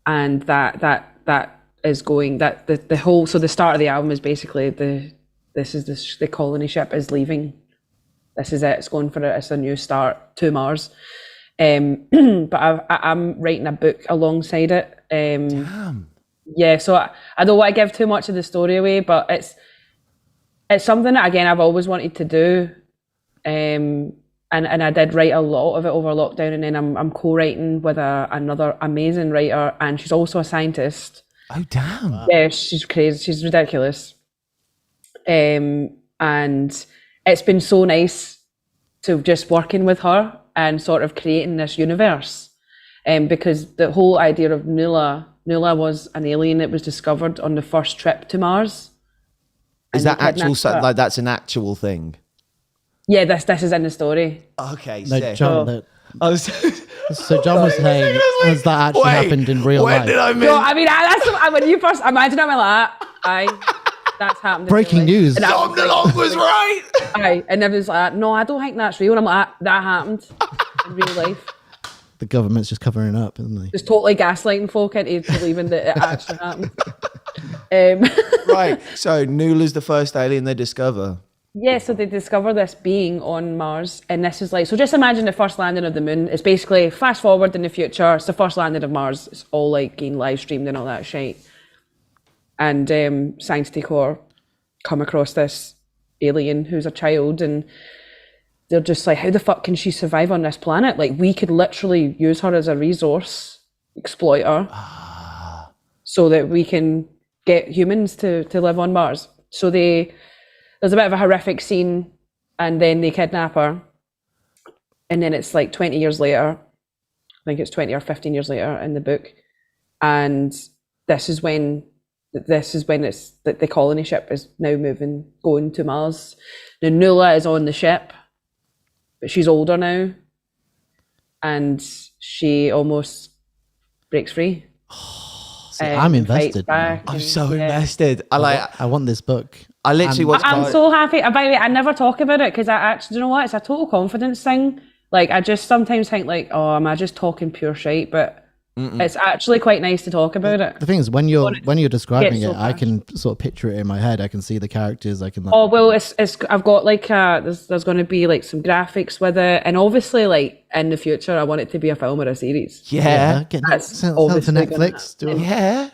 that is going, that the whole. So the start of the album is basically the colony ship is leaving. This is it. It's going for it's a new start to Mars. But I'm writing a book alongside it.
Damn.
Yeah, so I don't want to give too much of the story away, but it's something that, again, I've always wanted to do, and I did write a lot of it over lockdown, and then I'm co-writing with another amazing writer, and she's also a scientist.
Oh, damn.
Yeah, she's crazy, she's ridiculous. And it's been so nice to just working with her and sort of creating this universe, because the whole idea of Nula Nuala was an alien that was discovered on the first trip to Mars.
Is that actual? Like that's an actual thing?
Yeah, this is in the story.
Okay,
no,
sick.
John. So John was saying,
like,
has that actually happened in real life?
Did I miss?
No, I mean, when you first imagine I'm like, that's happened.
Breaking news.
Tom DeLonge was right.
And everyone's like, no, I don't think that's real. And I'm like, that happened in real life.
The government's just covering it up, isn't they?
Just totally gaslighting folk into believing that it actually happened.
Right. So Nuala's the first alien they discover.
Yeah, so they discover this being on Mars, and this is like, so just imagine the first landing of the moon. It's basically fast forward in the future. It's the first landing of Mars. It's all like getting live streamed and all that shit. And Science Corps come across this alien who's a child, and they're just like, how the fuck can she survive on this planet? Like, we could literally use her as a resource, exploit her, so that we can get humans to live on Mars. So there's a bit of a horrific scene, and then they kidnap her. And then it's like 20 years later, I think it's 20 or 15 years later in the book. And this is when it's the colony ship is now going to Mars. Now Nuala is on the ship, but she's older now. And she almost breaks free.
See, I'm invested.
I'm so invested. I
want this book.
I literally watched.
I'm so happy. By the way, I never talk about it because I actually, you know what? It's a total confidence thing. Like, I just sometimes think like, oh, am I just talking pure shite? But it's actually quite nice to talk about it.
The thing is, when you're describing it, I can sort of picture it in my head. I can see the characters. I can.
Oh well, it's I've got like there's going to be like some graphics with it, and obviously like in the future, I want it to be a film or a series.
Yeah,
sell to Netflix.
Yeah.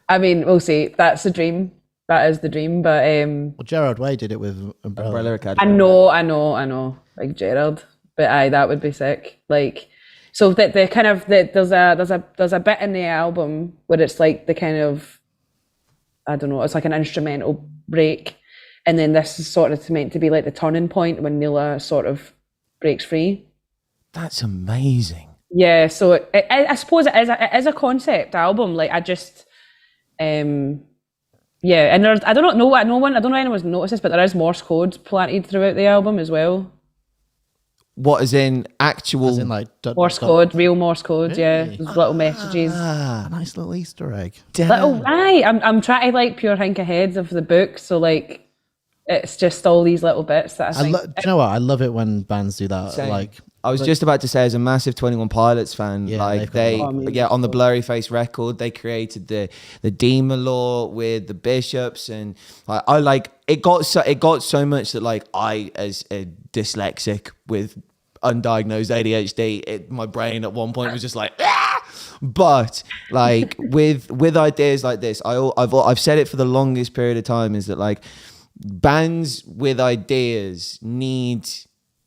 I mean, we'll see. That's the dream. That is the dream. But
well, Gerard Way did it with Umbrella
Academy.
I know. Like Gerard, but that would be sick. Like, so that the kind of there's a bit in the album where it's like the kind of, I don't know, it's like an instrumental break, and then this is sort of meant to be like the turning point when Nuala sort of breaks free.
That's amazing.
Yeah, so I suppose it is a concept album. Like, I just yeah, and there's I don't know anyone's noticed this, but there is Morse code planted throughout the album as well.
What, as in actual?
As in like
Morse code, real Morse code, yeah. There's little messages.
A nice little Easter egg.
I'm trying to like pure think ahead of the book, so like it's just all these little bits that I think.
Do you know what? I love it when bands do that.
Same.
Like,
I was just about to say, as a massive 21 Pilots fan,
Yeah,
like
they've got
on the Blurry Face record, they created the Demon Law with the bishops, and I like it got so much that like I, as a dyslexic with undiagnosed ADHD, my brain at one point was just like, ah! But like with ideas like this, I've said it for the longest period of time, is that like bands with ideas need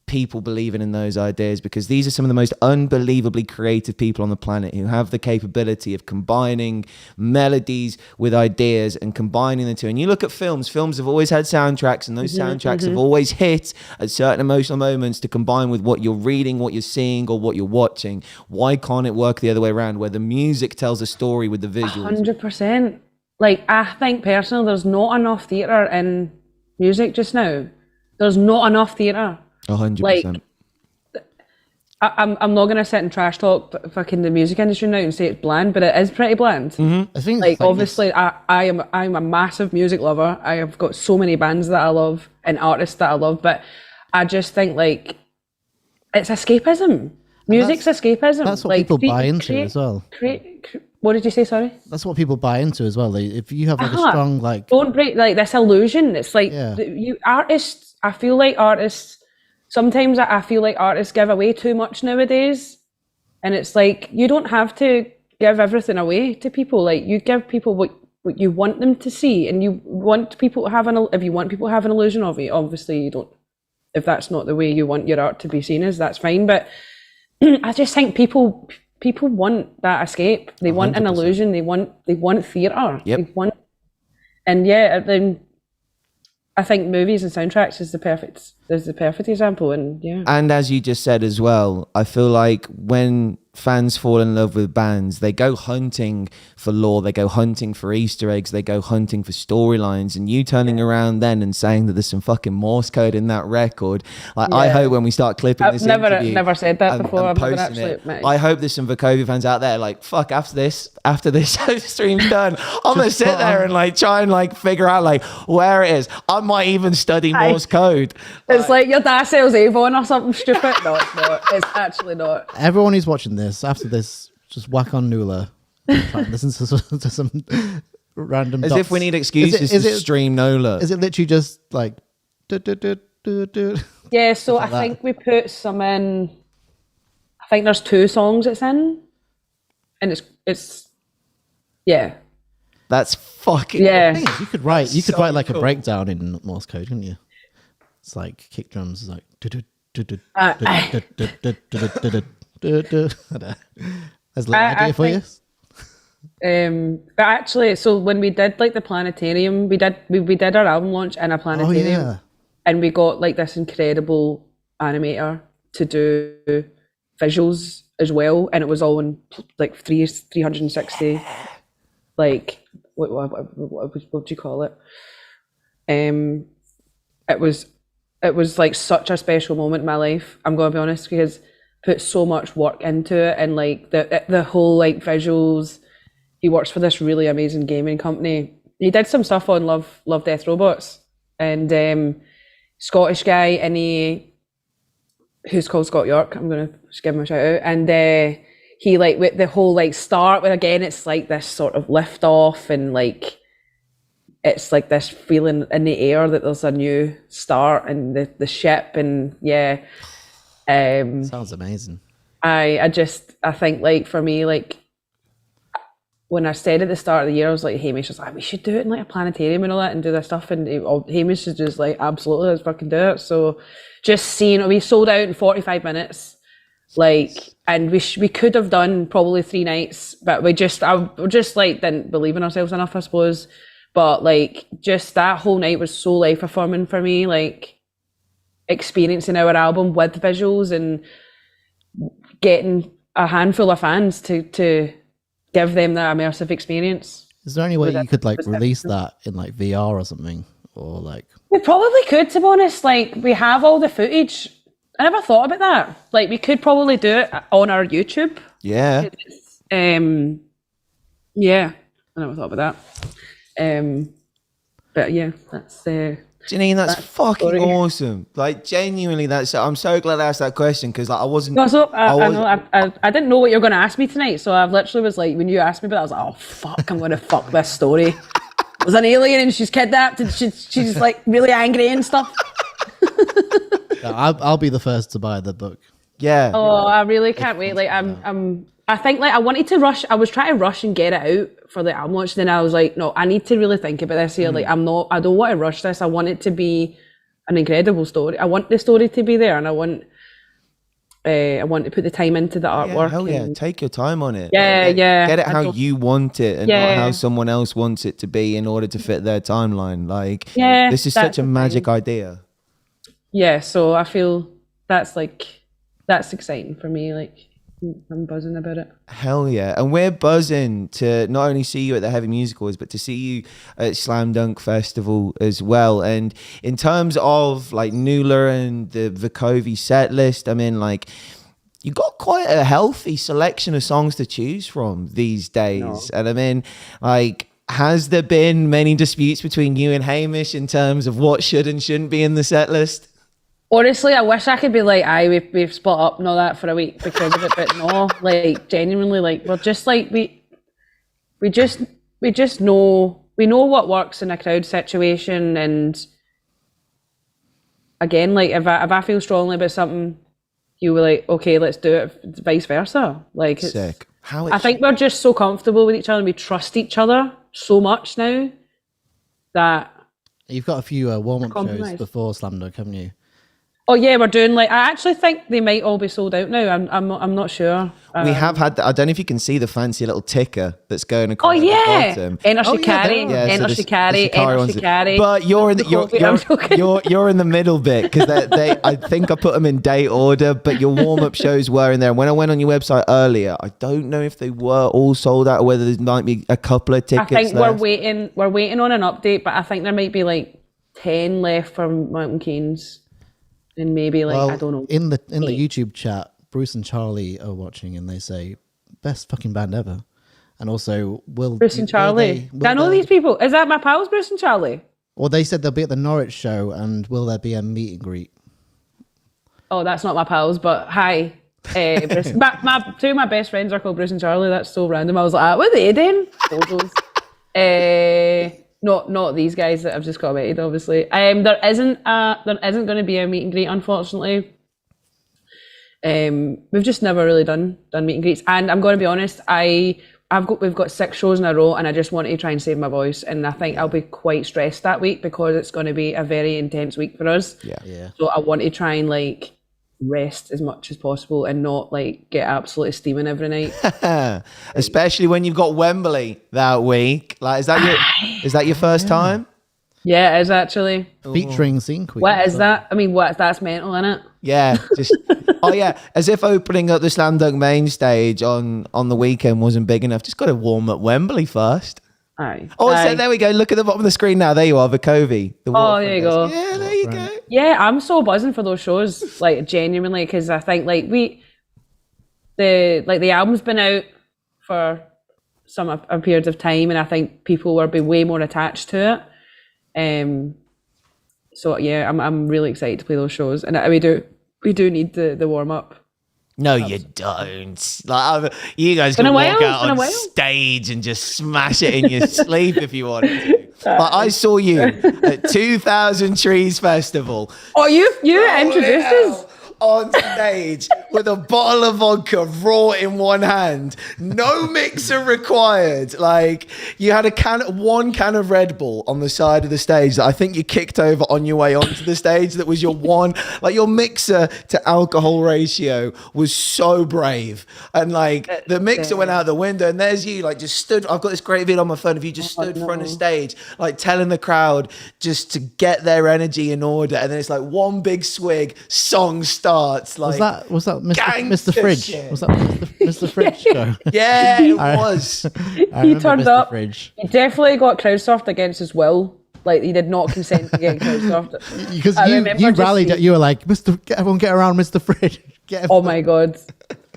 people believing in those ideas, because these are some of the most unbelievably creative people on the planet who have the capability of combining melodies with ideas and combining the two. And you look at films have always had soundtracks, and those soundtracks have always hit at certain emotional moments to combine with what you're reading, what you're seeing, or what you're watching. Why can't it work the other way around, where the music tells a story with the visuals?
100%. Like, I think personally there's not enough theatre in music just now. There's not enough theatre.
100%.
Like, I'm not gonna sit and trash talk fucking the music industry now and say it's bland, but it is pretty bland.
I think
like obviously I'm a massive music lover. I have got so many bands that I love and artists that I love, but I just think like it's escapism. Music's escapism.
That's what
like,
people buy into as well.
What did you say? Sorry.
That's what people buy into as well. If you have like a strong like,
don't break like this illusion. It's like artists. I feel like artists. Sometimes I feel like artists give away too much nowadays, and it's like you don't have to give everything away to people. Like, you give people what you want them to see, and you want people to have if you want people to have an illusion of it. Obviously, you don't. If that's not the way you want your art to be seen as, that's fine. But I just think people want that escape. They 100%. Want an illusion. They want theatre.
Yep.
Then I think movies and soundtracks is the perfect example, and yeah.
And as you just said as well, I feel like when fans fall in love with bands, they go hunting for lore, they go hunting for Easter eggs, they go hunting for storylines, and you turning around then and saying that there's some fucking Morse code in that record. Like, I hope when we start clipping this interview,
never said that before.
and posting
actually
it, I hope there's some Vukovi fans out there like, fuck, after this stream's done, I'm gonna sit there and like try and like figure out like where it is. I might even study Morse code.
It's like your dad sells Avon or something stupid. No, it's not. It's actually not.
Everyone who's watching this, after this, just whack on Nula. Listen to some random
As
dots.
if we need excuses to stream Nola.
Is it literally just like...
Yeah, so I think we put some in... I think there's 2 songs it's in. And it's yeah.
That's fucking...
Yeah.
You could write like a breakdown in Morse code, couldn't you? It's like kick drums, is like... That's an idea for you.
But actually, so when we did like the planetarium, we did our album launch in a planetarium, and we got like this incredible animator to do visuals as well, and it was all in like 360, like what do you call it? It was like such a special moment in my life. I'm going to be honest, because put so much work into it, and like the whole like visuals. He works for this really amazing gaming company. He did some stuff on Love, Death, Robots, and Scottish guy, and who's called Scott York. I'm gonna just give him a shout out. And he like with the whole like start, where again it's like this sort of lift off, and like it's like this feeling in the air that there's a new start, and the ship, and yeah.
Sounds amazing.
I think like for me, like when I said at the start of the year, I was like, Hamish was like, we should do it in like a planetarium and all that and do this stuff, and Hamish is just like, absolutely, let's fucking do it. So just seeing it, we sold out in 45 minutes, like, and we could have done probably 3 nights, but I just like didn't believe in ourselves enough, I suppose. But like just that whole night was so life affirming for me, like experiencing our album with visuals and getting a handful of fans to give them that immersive experience.
Is there any way you could like release that in like VR or something, or like?
We probably could, to be honest. Like we have all the footage. I never thought about that. Like we could probably do it on our YouTube.
Yeah.
Yeah, I never thought about that. But yeah, that's.
Janine, that's fucking
story.
awesome. Like genuinely, I'm so glad I asked that question, because like I wasn't.
No, so I didn't know what you were going to ask me tonight, so I literally was like, when you asked me about it, I was like, oh fuck, I'm going to fuck this story. There's an alien and she's kidnapped and she's like really angry and stuff.
I'll be the first to buy the book.
Yeah.
Oh, I really can't wait. Like I think like I wanted to rush. I was trying to rush and get it out for the album launch. Then I was like, no, I need to really think about this here. Like I don't want to rush this. I want it to be an incredible story. I want the story to be there, and I want to put the time into the artwork.
Hell yeah, take your time on it.
Yeah, yeah.
Get it how you want it, and not how someone else wants it to be in order to fit their timeline. Like, this is such a magic idea.
Yeah, so I feel that's exciting for me. Like, I'm buzzing about it.
Hell yeah. And we're buzzing to not only see you at the Heavy Musicals, but to see you at Slam Dunk Festival as well. And in terms of like Nula and the Vukovi set list, I mean, like, you got quite a healthy selection of songs to choose from these days. No. And I mean, like, has there been many disputes between you and Hamish in terms of what should and shouldn't be in the set list?
Honestly, I wish I could be like, we've split up and all that for a week because of it, but no, like genuinely, like we're just like we just know what works in a crowd situation, and again, like if I feel strongly about something, you were like, okay, let's do it. Vice versa, like it's
sick.
I think we're just so comfortable with each other, and we trust each other so much now that
you've got a few warm-up shows before Slam Dunk, haven't you?
Oh yeah, we're doing I actually think they might all be sold out now. I'm not sure.
We have had I don't know if you can see the fancy little ticker that's going across the bottom.
Enter Shikari, Enter Shikari, Enter Shikari.
But you're in you're in the middle bit because they I think I put them in date order, but your warm-up shows were in there. And when I went on your website earlier, I don't know if they were all sold out or whether there might be a couple of tickets.
I think
left.
we're waiting on an update, but I think there might be 10 left for Mountain Keynes. And maybe I don't know.
In the YouTube chat, Bruce and Charlie are watching, and they say best fucking band ever. And also,
Bruce and Charlie? Do I know these people? Is that my pals, Bruce and Charlie?
Well, they said they'll be at the Norwich show, and will there be a meet and greet?
Oh, that's not my pals, but hi, Bruce. Two of my best friends are called Bruce and Charlie. That's so random. I was like, what are they doing? Not these guys that I've just commented, obviously. There isn't going to be a meet and greet, unfortunately. We've just never really done meet and greets, and I'm going to be honest. We've got 6 shows in a row, and I just want to try and save my voice. And I think I'll be quite stressed that week because it's going to be a very intense week for us.
Yeah.
So I want to try and rest as much as possible and not get absolutely steaming every night.
Especially when you've got Wembley that week. Is that your first time?
Yeah, it is actually.
Featuring Scene Queen.
What is that? I mean, that's mental, isn't it?
Yeah, as if opening up the Slam Dunk main stage on the weekend wasn't big enough. Just got to warm up Wembley first.
Aye.
So there we go. Look at the bottom of the screen now. There you are, Vukovi.
There you go.
Yeah, there you go.
Yeah, I'm so buzzing for those shows, genuinely, because I think the album's been out for a period of time, and I think people will be way more attached to it. So yeah, I'm really excited to play those shows, and we do need the warm up.
No, you don't. You guys can walk out on stage and just smash it in your sleep if you want to. I saw you at 2000 Trees Festival.
Oh, you introduced us
on stage with a bottle of vodka raw in one hand, no mixer required. You had one can of Red Bull on the side of the stage that I think you kicked over on your way onto the stage. That was your one, your mixer to alcohol ratio was so brave. And the mixer went out the window, and there's you just stood. I've got this great video on my phone of you just stood in front of stage, telling the crowd just to get their energy in order. And then it's one big swig, song starts. Was that
Mr. Fridge?
Shit.
Was that Mr. Fridge show?
Yeah, it was.
He turned up. Fridge. He definitely got crowd surfed against his will. He did not consent to getting crowd surfed.
Because you rallied. You were like, everyone get around Mr. Fridge.
Oh my God.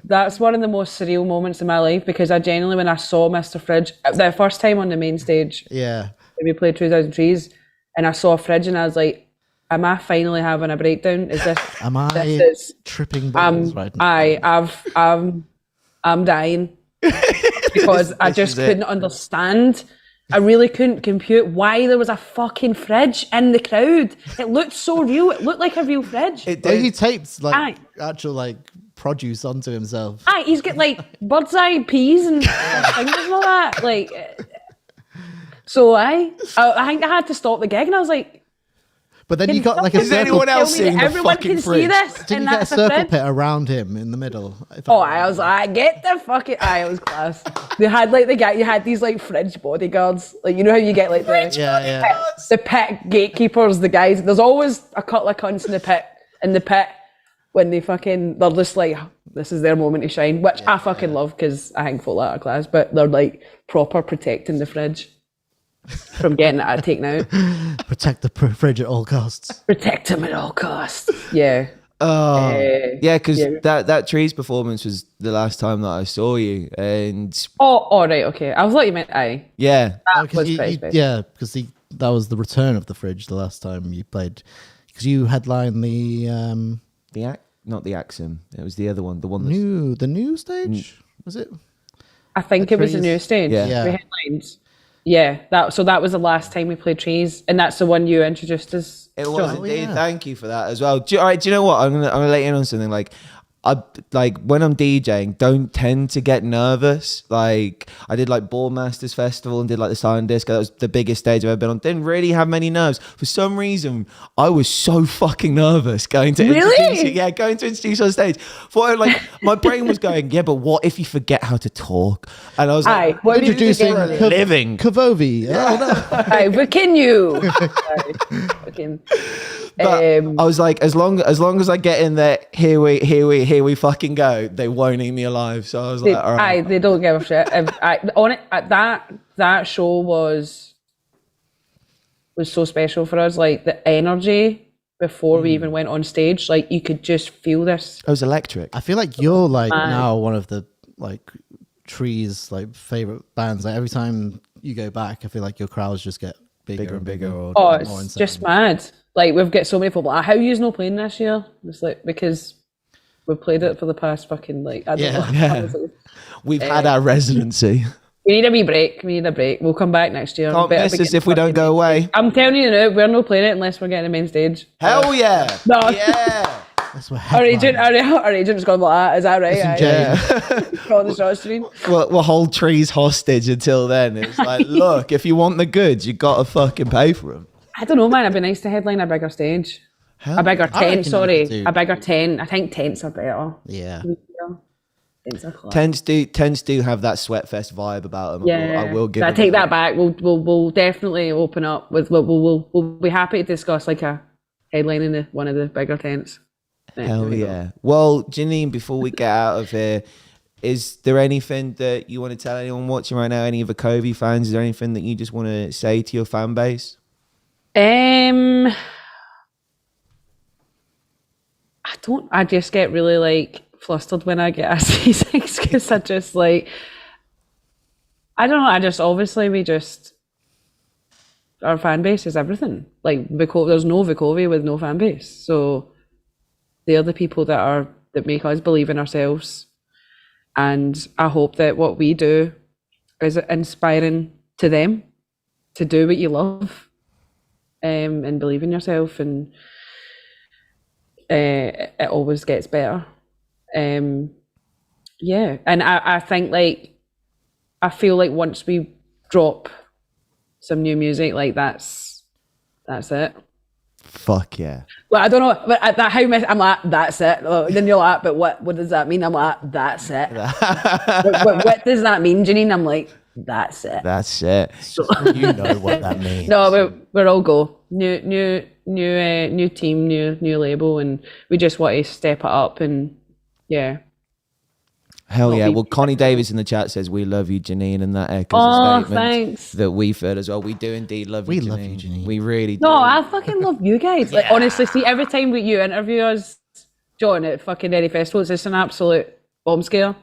That's one of the most surreal moments in my life, because I genuinely, when I saw Mr. Fridge, the first time on the main stage, we played 2000 Trees, and I saw Fridge, and I was like, am I finally having a breakdown? Is this?
Am I tripping balls right now?
I'm dying because I just couldn't understand. I really couldn't compute why there was a fucking fridge in the crowd. It looked so real. It looked like a real fridge.
He taped actual produce onto himself.
He's got bird's eye peas and things and all that. So I think I had to stop the gig, and I was like.
But then you got a
Is
circle.
Anyone else seeing the
everyone
fucking
can
fridge?
see this.
Didn't you get a circle pit around him in the middle?
I was like, get the fucking. It was class. They had you had these fridge bodyguards. You know how you get the pit gatekeepers, the guys. There's always a couple of cunts in the pit when they're just this is their moment to shine, which I fucking love, because I think folk out of class, but they're proper protecting the fridge from getting it taken out.
Protect the fridge at all costs.
Protect him at all costs. Yeah.
Because that Trees performance was the last time that I saw you, and
right, okay. I was like, you meant
yeah,
that was pretty
because that was the return of the fridge the last time you played, because you headlined
not the Axum. It was the other one, the one
the new stage. Was it?
I think it was the new stage.
Yeah.
We headlined. Yeah, that was the last time we played Trees, and that's the one you introduced us.
It was indeed. Yeah. Thank you for that as well. Do you know what? I'm gonna let you in on something. I like when I'm DJing, don't tend to get nervous. Like I did like Boardmasters Festival and did like the Silent Disco. That was the biggest stage I've ever been on. Didn't really have many nerves. For some reason, I was so fucking nervous going to introduce on stage. For like my brain was going, yeah, but what if you forget how to talk? And I was like,
what
introducing
living
Vukovi.
Aye, what can you?
I was like, as long as I get in there, here we fucking go. They won't eat me alive. So I was like, all right.
They don't give a shit. That show was so special for us. Like the energy before we even went on stage, like you could just feel this.
It was electric.
I feel like you're like now one of the like Tree's like favorite bands. Like every time you go back, I feel like your crowds just get bigger and bigger.
It's more just mad. Like we've got so many people. Like, how are you not playing this year? It's like because we've played it for the past fucking like I don't know.
Yeah. We've had our residency.
We need a wee break. We'll come back next year.
Can't miss us if we don't go away.
I'm telling you now, we're not playing it unless we're getting the main stage.
Hell yeah!
No.
Yeah.
Our agent's gone like that. Is that right?
Yeah.
On the short screen.
We'll hold Trees hostage until then. It's like, look, if you want the goods, you gotta fucking pay for them.
I don't know, man. It'd be nice to headline a bigger stage. A bigger tent, sorry. A bigger tent. I think tents are better.
Yeah.
Tents are cool.
Tents do have that Sweatfest vibe about them.
Yeah.
I will give
I take that back. We'll definitely open up with we'll be happy to discuss like a headline in one of the bigger tents.
Hell yeah. Well, Janine, before we get out of here, is there anything that you want to tell anyone watching right now, any of the Vukovi fans? Is there anything that you just want to say to your fan base?
I just get really like flustered when I get asked these things because I just like, I don't know. Our fan base is everything. Like there's no Vukovi with no fan base. So they're the people that make us believe in ourselves. And I hope that what we do is inspiring to them to do what you love. And believe in yourself, and it always gets better. And I think like I feel like once we drop some new music, like that's it.
Fuck yeah.
Well, I don't know, but I'm like, that's it. Then you're like, but what does that mean? I'm like, that's it. what does that mean, Janine? I'm like, that's it.
That's it.
So, you know what that means.
No, we're all go. New team, new label, and we just want to step it up and yeah.
Hell yeah. Well, Connie Davis in the chat says, we love you, Janine, and that echoes a statement
thanks.
that we've heard as well. We do indeed love you, Janine. We love you, Janine. We really do.
No, I fucking love you guys. Like, honestly, see, every time you interview us, John, at fucking any festival, it's just an absolute bomb scare.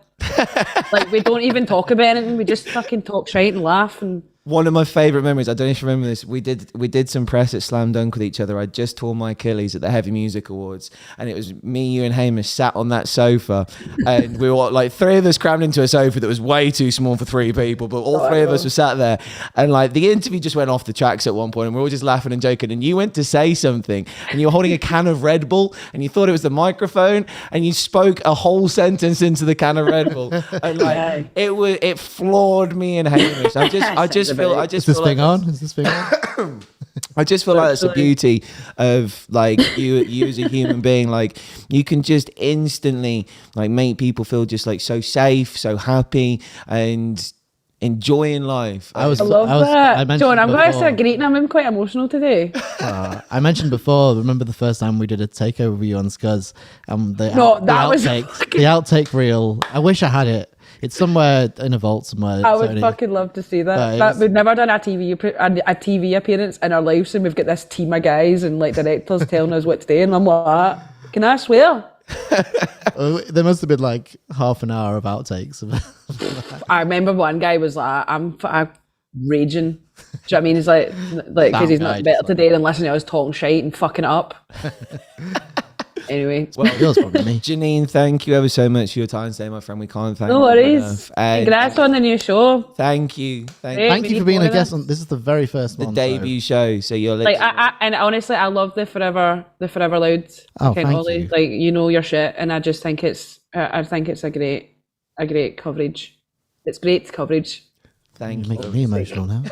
Like, we don't even talk about anything. We just fucking talk shite and laugh. And
one of my favorite memories, I don't know if you remember this, we did some press at Slam Dunk with each other. I just tore my Achilles at the Heavy Music Awards, and it was me, you, and Hamish sat on that sofa, and we were like three of us crammed into a sofa that was way too small for three people, but all three of us were sat there, and like the interview just went off the tracks at one point, and we were all just laughing and joking, and you went to say something, and you were holding a can of Red Bull, and you thought it was the microphone, and you spoke a whole sentence into the can of Red Bull, and like it floored me and Hamish. I just feel like
Is this thing on?
I just feel like that's the beauty of like you as a human being. Like you can just instantly like make people feel just like so safe, so happy, and enjoying life.
I love that. John, I'm going to start greeting. I'm quite emotional today.
I mentioned before, remember the first time we did a takeover review on Scuzz? The outtake reel. I wish I had it. It's somewhere in a vault somewhere.
I would fucking love to see that. We've never done a TV appearance in our lives, and we've got this team of guys and like directors telling us what to do, and I'm like, can I swear?
There must have been like half an hour of outtakes.
I remember one guy was like, I'm raging. Do you know what I mean? He's like because he's not better today than listening to us talking shite and fucking up. Anyway.
Well, yours probably me.
Janine, thank you ever so much for your time today, my friend. We can't thank
No
you
worries.
enough. And
Congrats on the new show.
thank you.
Thank you for being a guest on. This is the very first
The
one.
debut show. So you're
Like, and honestly, I love the Forever Loud.
Oh,
Ken
thank
Ollie.
you.
Like, you know your shit, and I just think it's a great coverage. It's great coverage.
Thank
You're
you.
making me emotional now.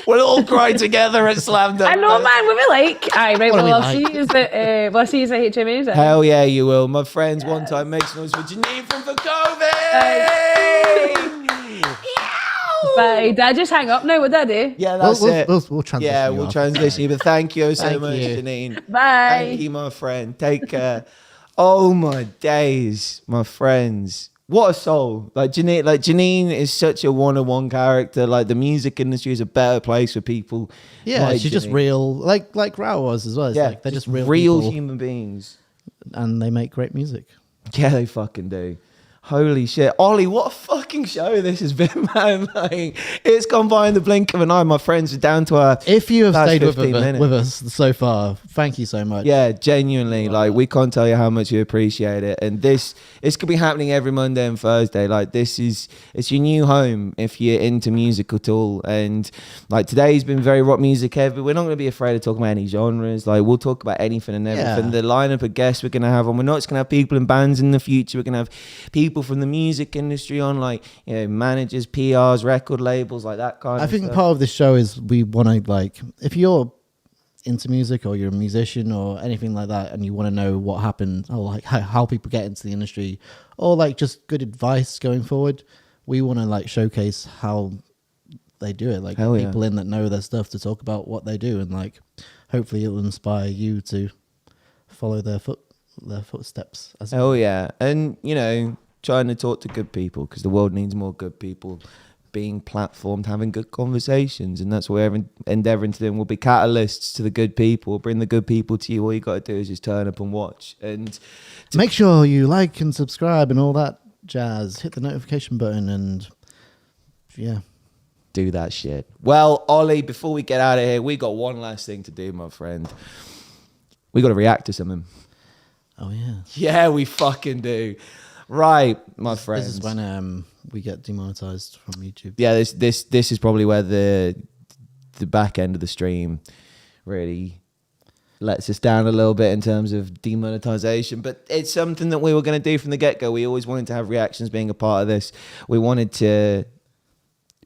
We'll all cry together at Slam Dunk.
I know, man. What we like? Aye, right.
What do
Well,
we
I'll see you at HMAs. then.
Hell yeah, you will. My friends, one time make some noise for Janine from Vukovi.
Bye. Did I just hang up now? What did I do?
Yeah, that's it.
We'll transition.
Yeah,
you
we'll
off.
transition you. But thank you so
Thank
much,
you.
Janine.
Bye.
Thank you, my friend. Take care. Oh my days, my friends. What a soul. Like Janine is such a one-on-one character. Like the music industry is a better place for people.
Yeah,
like
she's just
Janine.
real, like Rou was as well. It's like they're just real people,
human beings.
and they make great music.
Yeah, they fucking do. Holy shit. Ollie, what a fucking show this has been, man. Like, it's gone by in the blink of an eye. My friends are down to our
If you have
last
stayed
15 minutes.
with us so far, thank you so much.
Yeah, genuinely. Like, we can't tell you how much we appreciate it. And this could be happening every Monday and Thursday. Like, it's your new home if you're into music at all. And like, today's been very rock music heavy. We're not going to be afraid of talking about any genres. Like, we'll talk about anything and everything.
Yeah.
The lineup of guests we're going to have on, we're not just going to have people in bands in the future. We're going to have people from the music industry on, like, you know, managers, PRs, record labels, like that kind
I
of
think
stuff.
part of this show is we want to, like, if you're into music or you're a musician or anything like that, and you want to know what happened or like how people get into the industry, or like just good advice going forward, we want to like showcase how they do it. Like
Hell yeah.
people in that know their stuff to talk about what they do, and like hopefully it will inspire you to follow their footsteps.
Oh yeah, and you know, trying to talk to good people, because the world needs more good people being platformed, having good conversations, and that's what we're endeavoring to do. And we'll be catalysts to the good people. We'll bring the good people to you. All you got to do is just turn up and watch, and
make sure you like and subscribe and all that jazz. Hit the notification button and yeah.
do that shit. Well, Ollie, before we get out of here, we got one last thing to do, my friend. We got to react to something.
Oh yeah.
Yeah, we fucking do. Right, my friends.
This is when we get demonetized from YouTube.
Yeah, this is probably where the back end of the stream really lets us down a little bit in terms of demonetization, but it's something that we were going to do from the get-go. We always wanted to have reactions being a part of this. We wanted to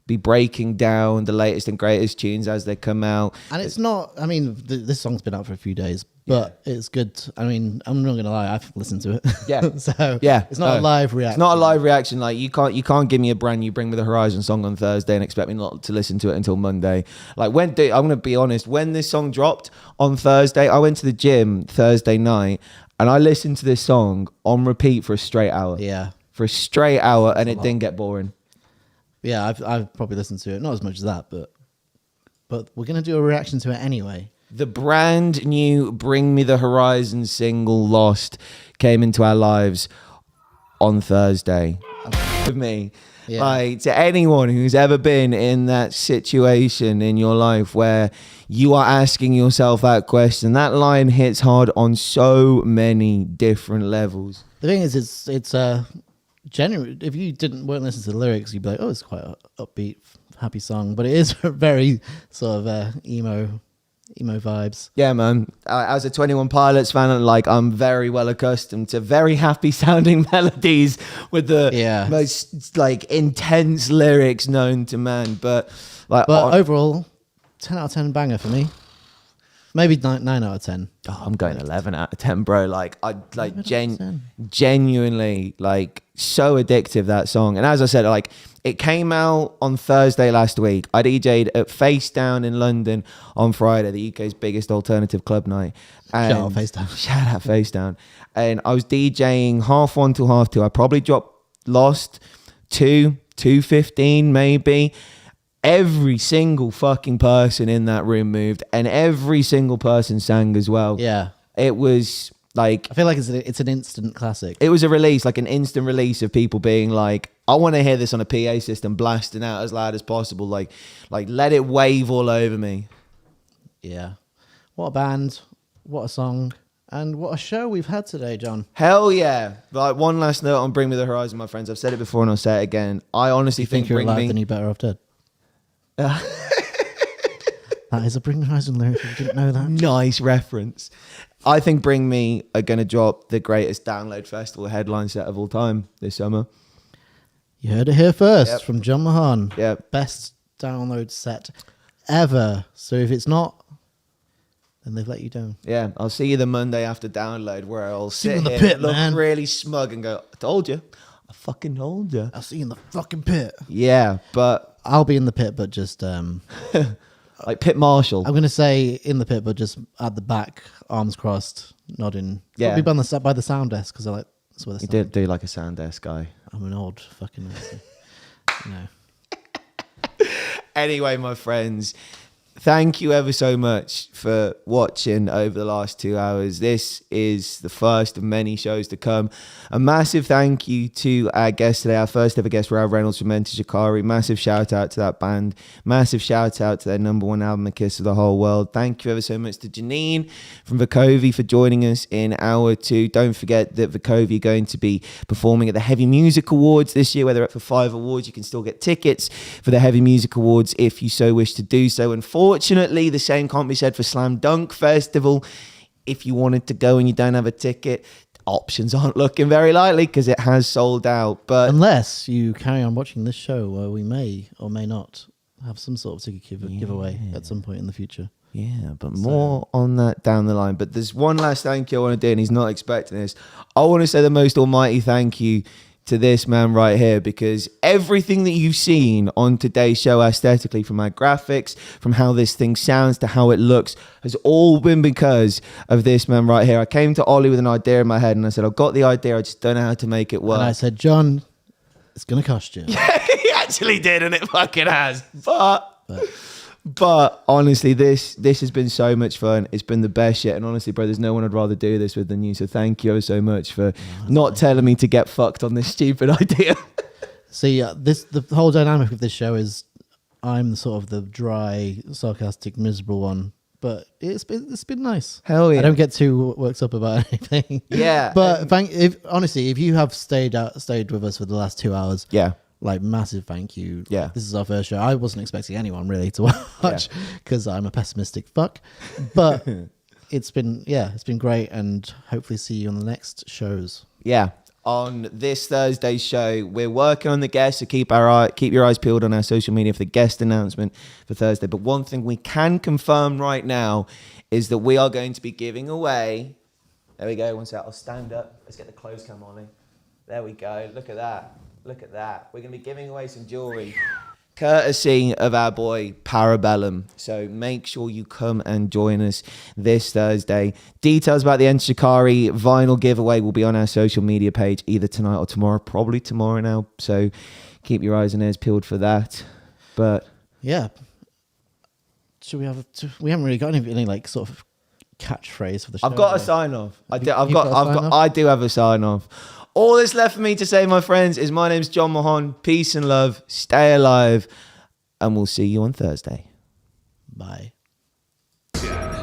be breaking down the latest and greatest tunes as they come out.
And it's not, I mean, this song's been out for a few days, but it's good. I mean, I'm not going to lie, I've listened to it.
Yeah.
So
yeah,
it's not a live reaction.
It's not a live reaction. Like you can't give me a brand new Bring Me the Horizon song on Thursday and expect me not to listen to it until Monday. Like I'm going to be honest, when this song dropped on Thursday, I went to the gym Thursday night and I listened to this song on repeat for a straight hour.
Yeah.
For a straight hour, and it didn't get boring.
Yeah, I've probably listened to it. Not as much as that, but we're going to do a reaction to it anyway.
The brand new Bring Me the Horizon single, Lost, came into our lives on Thursday. With me.
Yeah.
Like, to anyone who's ever been in that situation in your life where you are asking yourself that question, that line hits hard on so many different levels.
The thing is, it's genuine. If you weren't listening to the lyrics, you'd be like, oh, it's quite an upbeat, happy song. But it is a very sort of emo vibes.
Yeah, man. As a 21 Pilots fan, like, I'm very well accustomed to very happy sounding melodies with the most like intense lyrics known to man. But
overall, 10 out of 10 banger for me. Maybe 9 out of 10.
Oh, I'm going 11 out of 10, bro. Like, I like genuinely, like, so addictive, that song. And as I said, like, it came out on Thursday last week. I DJ'd at Face Down in London on Friday, the UK's biggest alternative club night. And
Shout out Face Down.
Shout out Face Down. And I was DJing 1:30 till 2:30. I probably dropped Lost 2:15 maybe. Every single fucking person in that room moved, and every single person sang as well.
Yeah.
It was like,
I feel like it's an instant classic.
it was a release, like an instant release of people being like, I want to hear this on a PA system blasting out as loud as possible. Like let it wave all over me.
Yeah. What a band. What a song. And what a show we've had today, John.
Hell yeah. Like, one last note on Bring Me the Horizon, my friends. I've said it before and I'll say it again. I honestly think
you're
Bring
alive,
Me...
then you better off dead. That is a Bring Me the Horizon lyric, if you didn't know that.
Nice reference. I think Bring Me are going to drop the greatest download festival headline set of all time this summer.
You heard it here first
Yep.
from Jon Mahon.
Yep.
Best download set ever. So if it's not, then they've let you down.
Yeah, I'll see you the Monday after download where I'll
See you
sit
in the
here,
pit,
look
man.
really smug and go, I told you. I fucking told you.
I'll see you in the fucking pit.
Yeah, but
I'll be in the pit, but just...
like Pit Marshall.
I'm going to say in the pit, but just at the back, arms crossed, nodding.
Yeah.
Probably by the sound desk, because that's where
You
the
do like a sound desk guy.
I'm an old fucking person. You know.
Anyway, my friends, thank you ever so much for watching over the last 2 hours. This is the first of many shows to come. A massive thank you to our guest today, our first ever guest, Rou Reynolds from Enter Shikari. Massive shout out to that band. Massive shout out to their #1 album, A Kiss of the Whole World. Thank you ever so much to Janine from Vukovi for joining us in hour 2. Don't forget that Vukovi are going to be performing at the Heavy Music Awards this year, where they're up for 5 awards. You can still get tickets for the Heavy Music Awards if you so wish to do so. Unfortunately, the same can't be said for Slam Dunk Festival. If you wanted to go and you don't have a ticket, options aren't looking very likely because it has sold out. But
Unless you carry on watching this show, where we may or may not have some sort of ticket giveaway at some point in the future.
yeah, but more on that down the line. But there's one last thank you I want to do, and he's not expecting this. I want to say the most almighty thank you to this man right here, because everything that you've seen on today's show aesthetically, from our graphics, from how this thing sounds to how it looks, has all been because of this man right here. I came to Ollie with an idea in my head and I said, I've got the idea, I just don't know how to make it work.
And I said, John, it's going to cost you.
He actually did, and it fucking has. But honestly, this has been so much fun. It's been the best shit. And honestly, bro, there's no one I'd rather do this with than you. So thank you so much for not telling me to get fucked on this stupid idea.
See, the whole dynamic of this show is I'm sort of the dry, sarcastic, miserable one. But it's been nice.
Hell yeah.
I don't get too worked up about anything.
Yeah.
But honestly, if you have stayed with us for the last 2 hours,
Yeah.
like, massive thank you.
Yeah.
This is our first show. I wasn't expecting anyone really to watch because I'm a pessimistic fuck. But it's been great, and hopefully see you on the next shows.
Yeah. On this Thursday's show, we're working on the guests, so keep your eyes peeled on our social media for the guest announcement for Thursday. But one thing we can confirm right now is that we are going to be giving away... There we go. One sec. I'll stand up. Let's get the clothes cam on. There we go. Look at that. Look at that. We're going to be giving away some jewelry, courtesy of our boy Parabellum. So make sure you come and join us this Thursday. Details about the Enter Shikari vinyl giveaway will be on our social media page either tonight or tomorrow. Probably tomorrow now. So keep your eyes and ears peeled for that. But
yeah, should we have? We haven't really got any like sort of catchphrase for the show.
I've got a sign off. I do have a sign off. All that's left for me to say, my friends, is my name's Jon Mahon. Peace and love. Stay alive. And we'll see you on Thursday.
Bye.
Yeah.